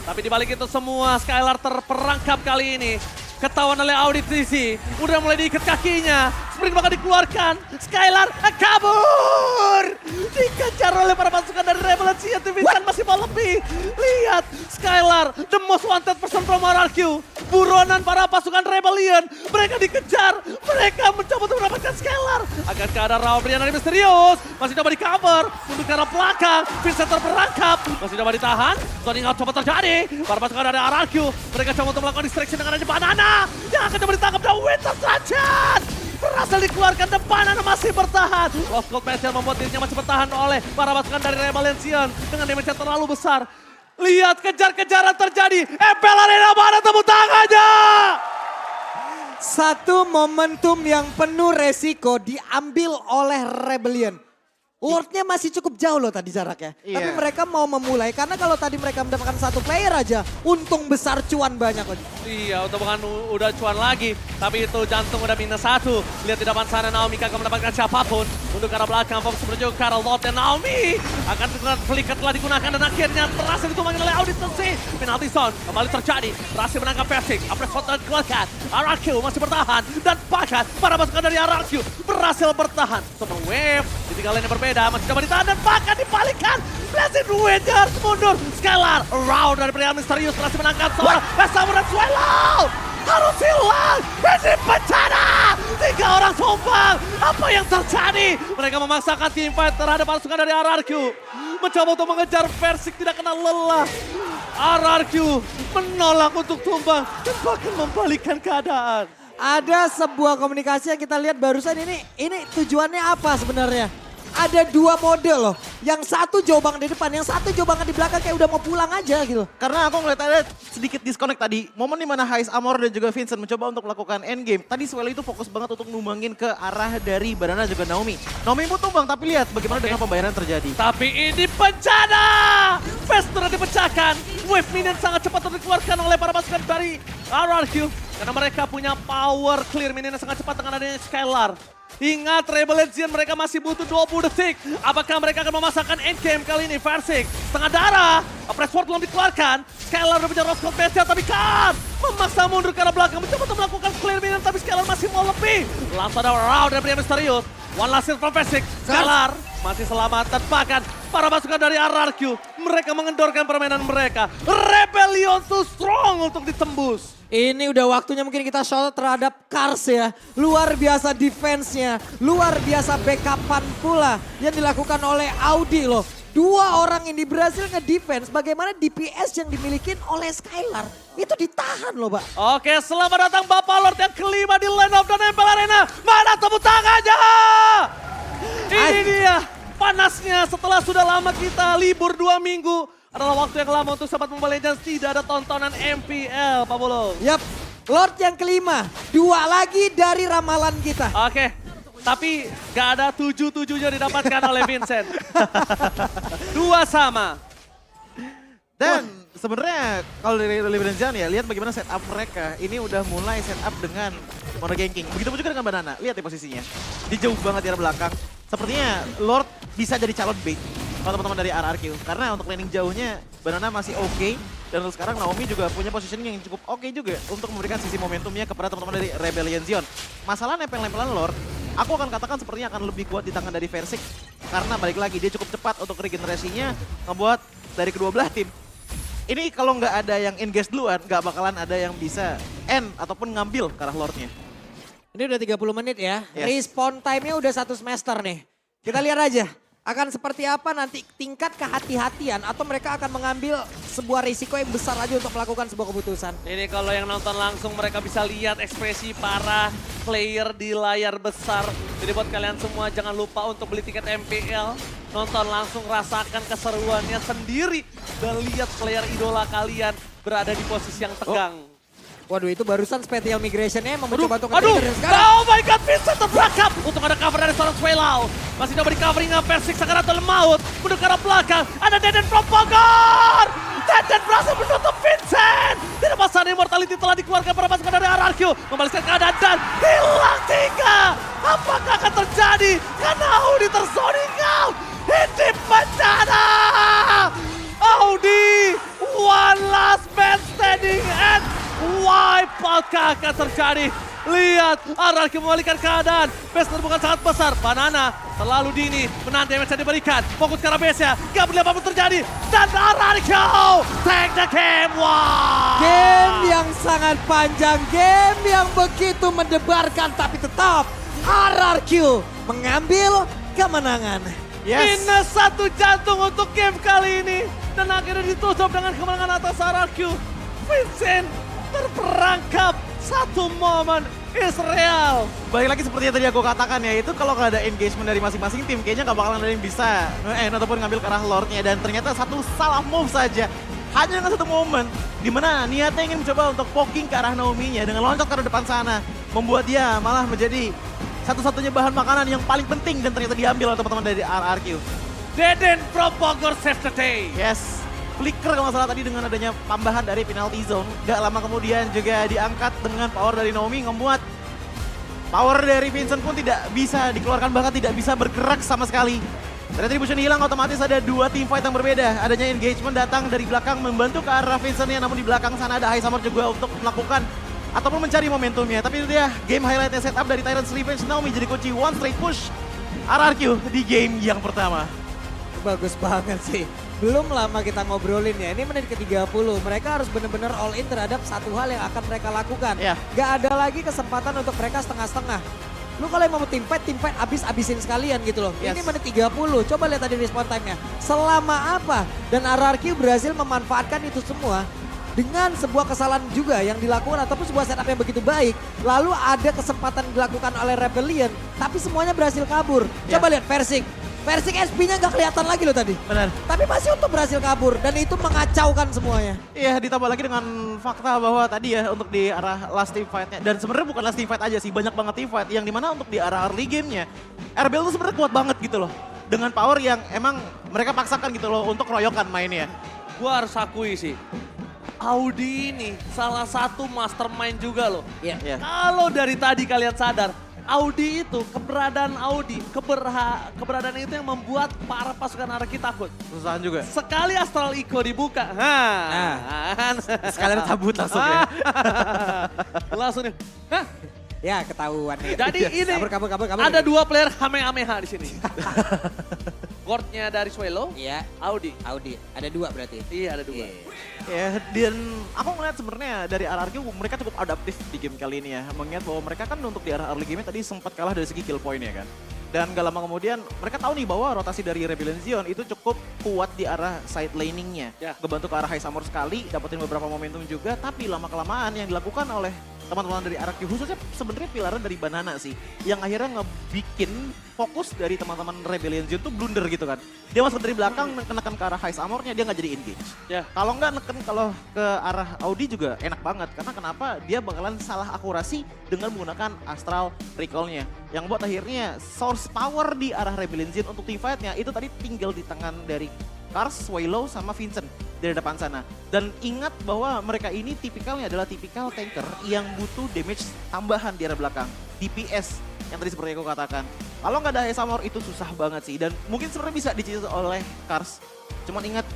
Tapi dibalik itu semua, Skylar terperangkap kali ini. Ketahuan oleh audisi, udah mulai diikat kakinya. Sprint bakal dikeluarkan, Skylar kabur. Dikejar oleh para pasukan dari Rebellion Zion, Vincent masih mau lebih. Lihat, Skylar, the most wanted person from RRQ. Buronan para pasukan Rebellion, mereka dikejar. Mereka mencoba untuk mendapatkan Skylar. Akankah ada Raul Brian dari Misterius? Masih coba di cover, mundur ke arah belakang. Vincent terperangkap, masih coba ditahan. Zoning out coba terjadi. Para pasukan dari RRQ, mereka coba untuk melakukan distraction dengan adanya Banana. Yang akan coba ditangkap dan Winter Trajan. Berhasil dikeluarkan dan Banana masih bertahan. Lost Gold Special membuat dirinya masih bertahan oleh para pasukan dari Rebellion Zion. Dengan damage yang terlalu besar. Lihat kejar-kejaran terjadi. MPL Arena mana tepuk tangannya? Satu momentum yang penuh resiko diambil oleh Rebellion. Lordnya masih cukup jauh loh tadi jaraknya. Iya. Tapi mereka mau memulai karena kalau tadi mereka mendapatkan satu player aja, untung besar cuan banyak lagi. Iya, untuk bukan udah cuan lagi. Tapi itu jantung udah -1. Lihat di depan sana Naomi kagak mendapatkan siapapun. Untuk ke arah belakang, fokus menuju ke arah Lord dan Naomi. Akan flicker telah digunakan dan akhirnya berhasil ditumbangin oleh Auditensi. Penalty zone kembali terjadi. Berhasil menangkap Versik. Apres Hotel dikeluarkan. RRQ masih bertahan. Dan bahkan para pasukan dari RRQ berhasil bertahan. Super Wave di 3 lane yang berbeda. Masih coba ditahan dan bahkan dibalikan. Blessing Wingers mundur. Skylar around dari pria misterius berhasil menangkap seorang Samurai Swallow. Harus hilang. Ini bencana. 3 orang tumbang. Apa yang terjadi? Mereka memaksakan teamfight terhadap pasukan dari RRQ. Mencoba untuk mengejar Versik tidak kena lelah. RRQ menolak untuk tumbang dan bahkan membalikkan keadaan. Ada sebuah komunikasi yang kita lihat barusan ini tujuannya apa sebenarnya? Ada 2 mode loh. Yang satu jauh banget di depan, yang satu jauh banget di belakang kayak udah mau pulang aja gitu. Karena aku ngeliat ada sedikit disconnect tadi. Momen dimana Hais Amor dan juga Vincent mencoba untuk melakukan endgame. Tadi Swelly itu fokus banget untuk numbangin ke arah dari Banana juga Naomi. Naomi pun tumbang tapi lihat bagaimana dengan pembayaran terjadi. Tapi ini bencana! Fester dipecahkan. Wave minion sangat cepat untuk dikeluarkan oleh para pasukan dari RRQ. Karena mereka punya power clear minion yang sangat cepat dengan adanya Skylar. Ingat Rebel Legion mereka masih butuh 20 detik. Apakah mereka akan memasakkan endgame kali ini? Versik setengah darah. Pressword belum dikeluarkan. Skylar udah punya Roscoe Special tapi kan memaksa mundur ke arah belakang. Mencoba untuk melakukan clear minion tapi Skylar masih mau lebih. Langsung ada round dari pria misterius. One last hit from Versik. Skylar masih selamat dan bahkan para pasukan dari RRQ. Mereka mengendorkan permainan mereka. Rebellion too strong untuk ditembus. Ini udah waktunya mungkin kita shout terhadap Kars ya. Luar biasa defense-nya, luar biasa backupan pula yang dilakukan oleh Audi loh. 2 orang ini berhasil nge-defense bagaimana DPS yang dimiliki oleh Skylar. Itu ditahan loh Pak. Oke, selamat datang Bapak Lord yang kelima di Land of the Nempel Arena. Mana tepuk tangannya? Ini dia panasnya setelah sudah lama kita libur 2 minggu. Adalah waktu yang lama untuk Sobat Mobile Legends tidak ada tontonan MPL, Pak Bolo. Yap, Lord yang kelima. 2 lagi dari ramalan kita. Oke, tapi gak ada 7-7-nya didapatkan oleh Vincent. 2 sama. Dan sebenarnya kalau dari Legion ya, lihat bagaimana setup mereka. Ini udah mulai setup dengan mono ganking. Begitu juga dengan Banana, lihat ya posisinya. Dia jauh banget di arah belakang. Sepertinya Lord bisa jadi calon bait kalau teman-teman dari RRQ. Karena untuk laning jauhnya Banana masih oke. Dan untuk sekarang Naomi juga punya positioning yang cukup oke juga untuk memberikan sisi momentumnya kepada teman-teman dari Rebellion Zion. Masalah nempel-nempelan Lord, aku akan katakan sepertinya akan lebih kuat di tangan dari Versik. Karena balik lagi dia cukup cepat untuk regenerasinya ngebuat dari kedua belah tim. Ini kalau nggak ada yang engage duluan, nggak bakalan ada yang bisa end ataupun ngambil ke arah Lordnya. Ini udah 30 menit ya. Yes. Respawn time-nya udah 1 semester nih. Kita lihat aja. Akan seperti apa nanti tingkat kehati-hatian atau mereka akan mengambil sebuah risiko yang besar aja untuk melakukan sebuah keputusan. Ini kalau yang nonton langsung mereka bisa lihat ekspresi para player di layar besar. Jadi buat kalian semua jangan lupa untuk beli tiket MPL. Nonton langsung, rasakan keseruannya sendiri. Dan lihat player idola kalian berada di posisi yang tegang. Waduh itu barusan Spatial Migration-nya emang mencoba untuk Aduh, nge-trigger sekarang. oh my god, Vincent terperangkap. Untuk ada cover dari seorang Swellow. Masih coba di covering Versik Sakaratul Maut. Menuju ke arah belakang, ada Deden from Bogor. Deden berhasil menutup Vincent. Tidak pasang Immortality telah dikeluarkan para pasukan dari RRQ. Membalaskan keadaan dan hilang 3. Apakah akan terjadi? Karena Audi terzoning out. Ini bencana. Audi, one last man standing and wipeout akan terjadi. Lihat, RRQ membalikkan keadaan. Base terbuka sangat besar. Banana terlalu dini menahan damage yang diberikan. Fokus ke arah base-nya. Gak boleh apapun terjadi. Dan RRQ take the game. Wow. Game yang sangat panjang, game yang begitu mendebarkan tapi tetap RRQ mengambil kemenangan. Yes. -1 jantung untuk game kali ini. Dan akhirnya ditutup dengan kemenangan atas RRQ. Vincent terperangkap. Satu momen is real. Balik lagi seperti yang tadi aku katakan ya, itu kalau nggak ada engagement dari masing-masing tim, kayaknya nggak bakalan ada yang bisa ataupun ngambil ke arah Lordnya. Dan ternyata satu salah move saja, hanya dengan satu momen, dimana niatnya ingin mencoba untuk poking ke arah Naomi-nya dengan loncat ke arah depan sana, membuat dia malah menjadi satu-satunya bahan makanan yang paling penting dan ternyata diambil oleh teman-teman dari RRQ. Deden from Bogor save the day. Yes, flicker kalau nggak salah tadi dengan adanya tambahan dari penalty zone. Gak lama kemudian juga diangkat dengan power dari Naomi, ngebuat power dari Vincent pun tidak bisa dikeluarkan, bahkan tidak bisa bergerak sama sekali. Retribution hilang, otomatis ada dua team fight yang berbeda. Adanya engagement datang dari belakang membantu ke arah Vincentnya, namun di belakang sana ada High Summer juga untuk melakukan ataupun mencari momentumnya. Tapi itu dia game highlightnya setup dari Tyrant's Revenge. Naomi jadi kunci one straight push RRQ di game yang pertama. Bagus banget sih. Belum lama kita ngobrolin ya, ini menit ke-30. Mereka harus benar-benar all in terhadap satu hal yang akan mereka lakukan. Iya. Gak ada lagi kesempatan untuk mereka setengah-setengah. Lu kalau mau team fight abis-abisin sekalian gitu loh. Yes. Ini menit 30, coba lihat tadi respawn time-nya. Selama apa? Dan RRQ berhasil memanfaatkan itu semua dengan sebuah kesalahan juga yang dilakukan ataupun sebuah setup yang begitu baik. Lalu ada kesempatan dilakukan oleh Rebellion, tapi semuanya berhasil kabur. Coba lihat Versing. Versing SP-nya gak kelihatan lagi loh tadi. Benar. Tapi masih untuk berhasil kabur dan itu mengacaukan semuanya. Iya, ditambah lagi dengan fakta bahwa tadi ya untuk di arah last team fight-nya. Dan sebenarnya bukan last team fight aja sih, banyak banget team fight. Yang dimana untuk di arah early game-nya, RBL tuh sebenarnya kuat banget gitu loh. Dengan power yang emang mereka paksakan gitu loh untuk royokan mainnya. Gua harus akui sih, Audi ini salah satu mastermind juga loh. Iya. Iya. Kalau dari tadi kalian sadar, Audi itu, keberadaan Audi, keberadaan itu yang membuat para pasukan RRQ takut. Susahan juga. Sekali Astral Eco dibuka, Sekalian cabut langsung ya. langsung nih. Hah? Ya ketahuan nih. Jadi ini kabur. ada dua player Kamehameha di sini. Court-nya dari Swelo, Iya, Audi. ada dua berarti. Iya ada dua. Ya, dan aku ngeliat sebenarnya dari RRQ mereka cukup adaptif di game kali ini ya. Mengingat bahwa mereka kan untuk di arah early game tadi sempat kalah dari segi kill point ya kan. Dan gak lama kemudian mereka tahu nih bahwa rotasi dari Rebellion Zion itu cukup kuat di arah side laningnya. Ya. Ngebantu ke arah High Summer sekali, dapetin beberapa momentum juga. Tapi lama-kelamaan yang dilakukan oleh teman-teman dari RRQ khususnya sebenarnya pilaran dari Banana sih. Yang akhirnya ngebikin fokus dari teman-teman Rebellion Zion tuh blunder gitu kan. Dia masuk dari belakang, nekan ke arah High Summer-nya, dia nggak jadi engage. Ya. Kalau nggak neken kalau ke arah Audi juga enak banget. Karena kenapa? Dia bakalan salah akurasi dengan menggunakan Astral Recall-nya. Yang buat akhirnya source power di arah Rebellion Zion untuk team fight-nya itu tadi tinggal di tangan dari Kars, Swallow, sama Vincent dari depan sana. Dan ingat bahwa mereka ini tipikalnya adalah tipikal tanker yang butuh damage tambahan di arah belakang. DPS yang tadi seperti aku katakan. Kalau nggak ada High Summer itu susah banget sih. Dan mungkin sebenarnya bisa dicicil oleh Kars. Cuman ingat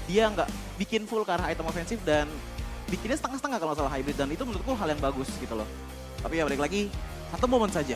dia nggak bikin full ke arah item ofensif dan bikinnya setengah-setengah kalau salah hybrid. Dan itu menurutku hal yang bagus gitu loh. Tapi ya balik lagi, satu momen saja.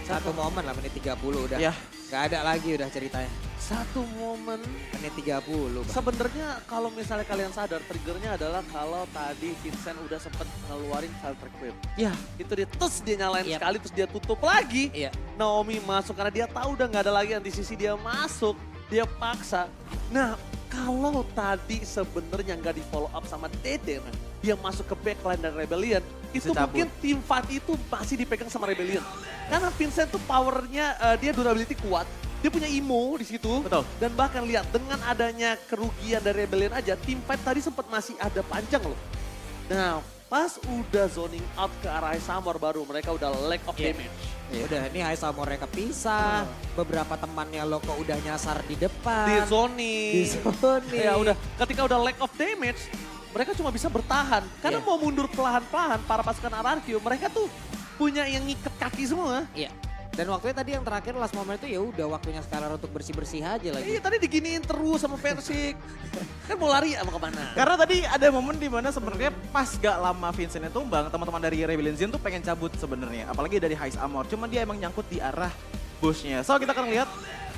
Satu momen lah menit 30 udah. Ya. Gak ada lagi udah ceritanya. Satu momen Menit 30. Bang. sebenarnya kalau misalnya kalian sadar triggernya adalah kalau tadi Vincent udah sempet ngeluarin Fire Track Whip. Ya, Itu dia terus dia nyalain Yep. sekali terus dia tutup lagi. Iya. Naomi masuk karena dia tahu udah nggak ada lagi yang di sisi dia masuk. Dia paksa. Nah kalau tadi sebenarnya nggak di follow up sama Deden, dia masuk ke backline dan Rebellion, itu Bisa cabut. mungkin team fight itu masih dipegang sama Rebellion. Karena Vincent tuh powernya, dia durability kuat, dia punya emo di situ. Betul. Dan bahkan lihat dengan adanya kerugian dari Rebellion aja, team fight tadi sempat masih ada panjang loh. Nah pas udah zoning out ke arah Summer baru mereka udah lack of Iya. damage. Udah ini High Summer mereka pisah. Beberapa temannya Loko udah nyasar di depan. Di zoning. Di zoning. Ya udah, ketika udah lack of damage, mereka cuma bisa bertahan. Karena Iya. mau mundur perlahan-lahan, para pasukan RRQ, mereka tuh punya yang ngiket kaki semua. Iya. Dan waktunya tadi yang terakhir last moment itu ya udah waktunya Skylar untuk bersih-bersih aja lagi. Iya, tadi diginiin terus sama Versik. Kan mau lari sama kemana? karena tadi ada momen di mana sebenarnya pas gak lama Vincentnya tumbang, teman-teman dari Rebellion Zion tuh pengen cabut sebenarnya. Apalagi dari High Summer, cuman dia emang nyangkut di arah bushnya. So kita akan lihat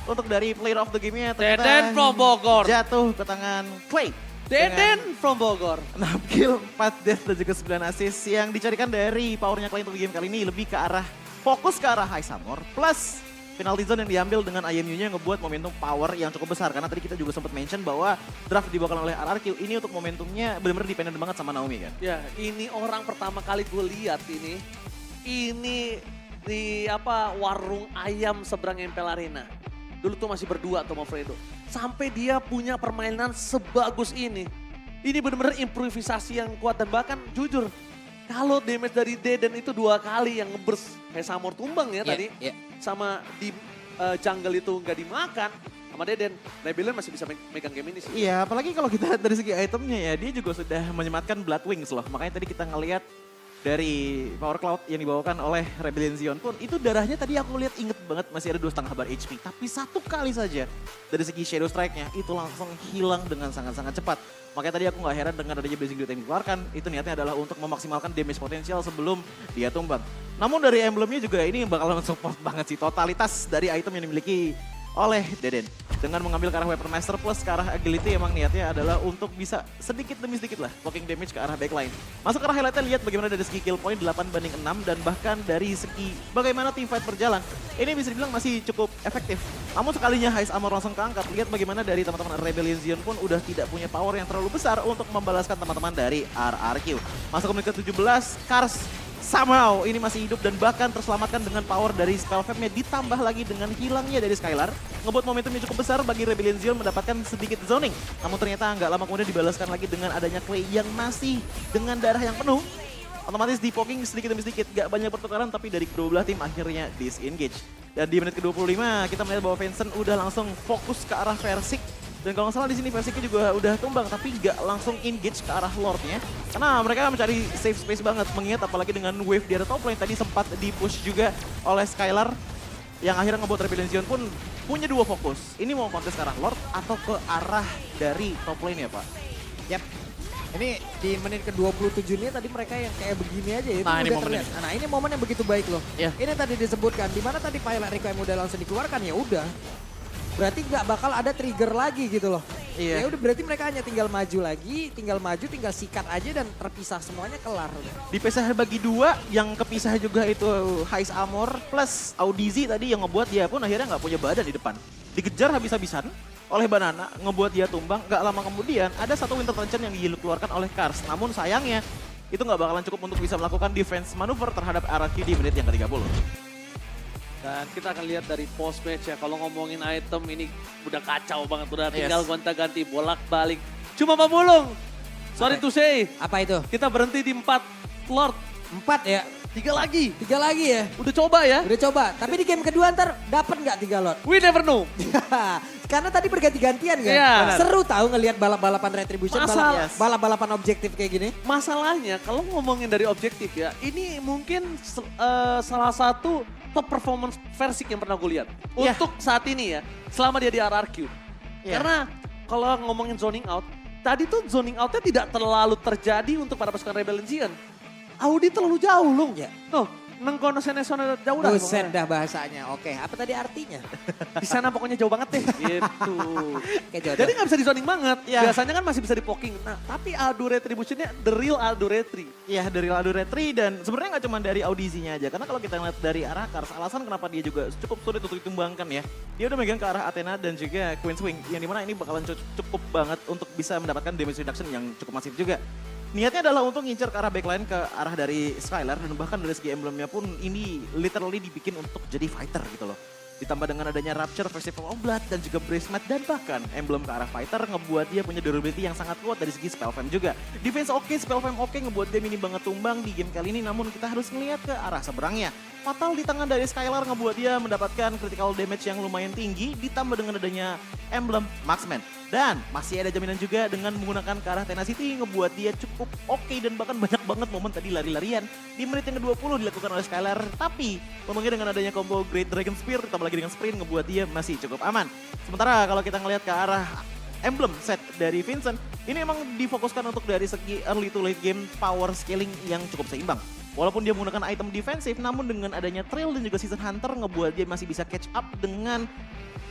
untuk dari player of the game-nya ternyata Deden from Bogor. jatuh ke tangan Clay. Deden from Bogor. 6 kill, 4 death dan juga 9 assist yang dicarikan dari powernya Clay untuk game kali ini lebih ke arah fokus ke arah High Summer plus penalty zone yang diambil dengan IMU-nya ngebuat momentum power yang cukup besar. Karena tadi kita juga sempat mention bahwa draft dibawakan oleh RRQ ini untuk momentumnya benar-benar dependen banget sama Naomi kan. Ya, ini orang pertama kali gue lihat ini. Ini di warung ayam seberang Empel Arena. Dulu tuh masih berdua tuh sama Fredo. Sampai dia punya permainan sebagus ini. Ini benar-benar improvisasi yang kuat dan bahkan jujur. Kalau damage dari Deden itu 2 kali yang ngeburst kayak Samur tumbang ya Iya, tadi. iya. Sama di jungle itu nggak dimakan sama Deden. Rebellion masih bisa megang game ini sih. Iya, apalagi kalau kita lihat dari segi itemnya ya, dia juga sudah menyematkan Blood Wings loh. Makanya tadi kita ngelihat dari Power Cloud yang dibawakan oleh Rebellion Zion pun, itu darahnya tadi aku lihat inget banget masih ada 2,5 bar HP. Tapi 1 kali saja dari segi Shadow Strike-nya itu langsung hilang dengan sangat-sangat cepat. Makanya tadi aku gak heran dengan adanya Blazing Duet yang dikeluarkan, itu niatnya adalah untuk memaksimalkan damage potensial sebelum dia tumbang. Namun dari emblemnya juga ini bakalan support banget sih totalitas dari item yang dimiliki oleh Deden. Dengan mengambil ke arah Weapon Master plus ke arah Agility emang niatnya adalah untuk bisa sedikit demi sedikit lah blocking damage ke arah backline. Masuk ke arah highlightnya, lihat bagaimana dari segi kill point 8/6 dan bahkan dari segi bagaimana teamfight berjalan. Ini bisa dibilang masih cukup efektif. Namun sekalinya Heist Armor langsung keangkat, lihat bagaimana dari teman-teman Rebellion Zion pun udah tidak punya power yang terlalu besar untuk membalaskan teman-teman dari RRQ. Masuk ke menit ke-17, Kars somehow ini masih hidup dan bahkan terselamatkan dengan power dari spell Vamp-nya ditambah lagi dengan hilangnya dari Skylar. Ngebuat momentumnya cukup besar bagi Rebellion Zion mendapatkan sedikit zoning. Namun ternyata nggak lama kemudian dibalaskan lagi dengan adanya Clay yang masih dengan darah yang penuh. Otomatis di poking sedikit demi sedikit, gak banyak pertukaran tapi dari kedua belah tim akhirnya disengage. Dan di menit ke-25 kita melihat bahwa Vincent udah langsung fokus ke arah Versik. Dan kalau nggak salah di sini Versiknya juga udah tumbang tapi nggak langsung engage ke arah Lordnya. Karena mereka mencari safe space banget, mengingat apalagi dengan wave di arah top lane tadi sempat di-push juga oleh Skylar. Yang akhirnya ngebuat Rebellion Zion pun punya 2 fokus. Ini mau kontes ke arah Lord atau ke arah dari top lane ya Pak? Yap. Ini di menit ke-27 ini tadi mereka yang kayak begini aja ya. Nah, Itu ini udah momen terlihat. Nah ini momen yang begitu baik loh. Iya. Ini tadi disebutkan, dimana tadi pilot requiem udah langsung dikeluarkan ya udah. Berarti nggak bakal ada trigger lagi gitu loh. Iya. Ya udah berarti mereka hanya tinggal maju lagi, tinggal sikat aja dan terpisah semuanya kelar. Dipisah bagi 2, yang kepisah juga itu Heist Armor plus Audizi tadi yang ngebuat dia pun akhirnya nggak punya badan di depan. Dikejar habis-habisan oleh Banana, ngebuat dia tumbang. Nggak lama kemudian ada 1 Winter Tension yang dikeluarkan oleh Kars. Namun sayangnya itu nggak bakalan cukup untuk bisa melakukan defense manuver terhadap RRQ di menit yang ke-30. Dan kita akan lihat dari post match ya, kalau ngomongin item ini udah kacau banget, udah tinggal Yes. gonta-ganti bolak-balik. Cuma Pak Bulung, sorry Apa? to say, Apa itu? kita berhenti di 4 Lord. 4 ya? 3 lagi, 3 lagi ya? udah coba ya. Udah coba, tapi di game kedua ntar dapat nggak 3 lot? We never know. Karena tadi berganti-gantian kan? Iya. Seru tahu ngelihat balap-balapan retribution, Masalah- balap-balapan objektif kayak gini. Masalahnya kalau ngomongin dari objektif ya, ini mungkin salah satu top performance versi yang pernah gue lihat. Iya. Untuk saat ini ya, selama dia di RRQ. Iya. Karena kalau ngomongin zoning out, tadi tuh zoning outnya tidak terlalu terjadi untuk para pasukan Rebellion Zion. Audi terlalu jauh loh. Ya. Tuh, nengkono senesona jauh dah. Buset pokoknya. dah bahasanya. Oke, apa tadi artinya? Di sana pokoknya jauh banget deh. Gitu. Kayak jodoh. Jadi nggak bisa di zoning banget. Ya. Biasanya kan masih bisa di poking. Nah, tapi Aldo Retribution-nya the real Aldo Retri. Iya, dari Aldo Retri dan sebenarnya nggak cuma dari audisinya aja. Karena kalau kita lihat dari arah Kars, alasan kenapa dia juga cukup sulit untuk ditumbangkan ya. Dia udah megang ke arah Athena dan juga Queen's Wing. Yang dimana ini bakalan cukup banget untuk bisa mendapatkan damage reduction yang cukup masif juga. Niatnya adalah untuk ngincer ke arah backline ke arah dari Skylar dan bahkan dari segi emblemnya pun ini literally dibikin untuk jadi fighter gitu loh. Ditambah dengan adanya Rapture, Festival of Blood dan juga Bracemat dan bahkan emblem ke arah fighter ngebuat dia punya durability yang sangat kuat dari segi spell fam juga. Defense oke, spell fam oke, ngebuat dia minim banget tumbang di game kali ini, namun kita harus ngelihat ke arah seberangnya. Fatal di tangan dari Skylar ngebuat dia mendapatkan critical damage yang lumayan tinggi ditambah dengan adanya emblem Marksman. Dan masih ada jaminan juga dengan menggunakan ke arah Tenacity ngebuat dia cukup oke dan bahkan banyak banget momen tadi lari-larian. Di menit yang ke-20 dilakukan oleh Skylar, tapi untungnya dengan adanya combo Great Dragon Spear ditambah lagi dengan sprint ngebuat dia masih cukup aman. Sementara kalau kita ngelihat ke arah emblem set dari Vincent, ini emang difokuskan untuk dari segi early to late game power scaling yang cukup seimbang. Walaupun dia menggunakan item defensif, namun dengan adanya Trail dan juga Season Hunter ngebuat dia masih bisa catch up dengan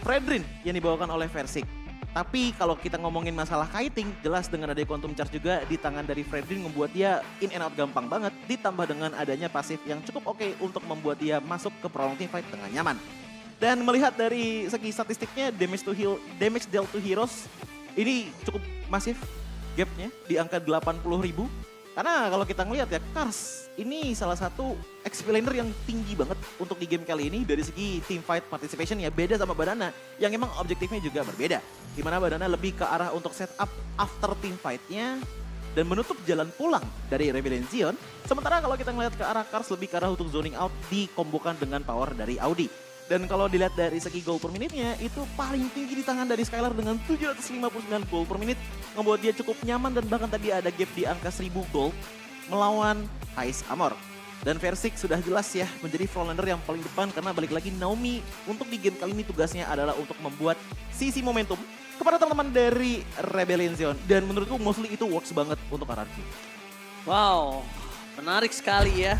Fredrin yang dibawakan oleh Versik. Tapi kalau kita ngomongin masalah kiting, jelas dengan adanya Quantum Charge juga di tangan dari Fredrin membuat dia in and out gampang banget. Ditambah dengan adanya pasif yang cukup oke untuk membuat dia masuk ke prolonged teamfight dengan nyaman. Dan melihat dari segi statistiknya, damage dealt to heroes ini cukup masif gapnya di angka 80.000. Karena kalau kita ngelihat ya, Kars ini salah satu XP laner yang tinggi banget untuk di game kali ini dari segi team fight participation ya, beda sama Banana yang emang objektifnya juga berbeda. Dimana Banana lebih ke arah untuk setup after team fight-nya dan menutup jalan pulang dari Rebellion Zion. Sementara kalau kita ngeliat ke arah Cars lebih ke arah untuk zoning out dikombokan dengan power dari Audi. Dan kalau dilihat dari segi gol per menitnya, itu paling tinggi di tangan dari Skylar dengan 759 gol per menit. Membuat dia cukup nyaman dan bahkan tadi ada gap di angka 1000 gol melawan Thais Amor. Dan Versik sudah jelas ya menjadi frontlaner yang paling depan karena balik lagi Naomi untuk di game kali ini tugasnya adalah untuk membuat sisi momentum kepada teman-teman dari Rebellion Zion. Dan menurutku mostly itu works banget untuk RRQ. Wow, menarik sekali ya.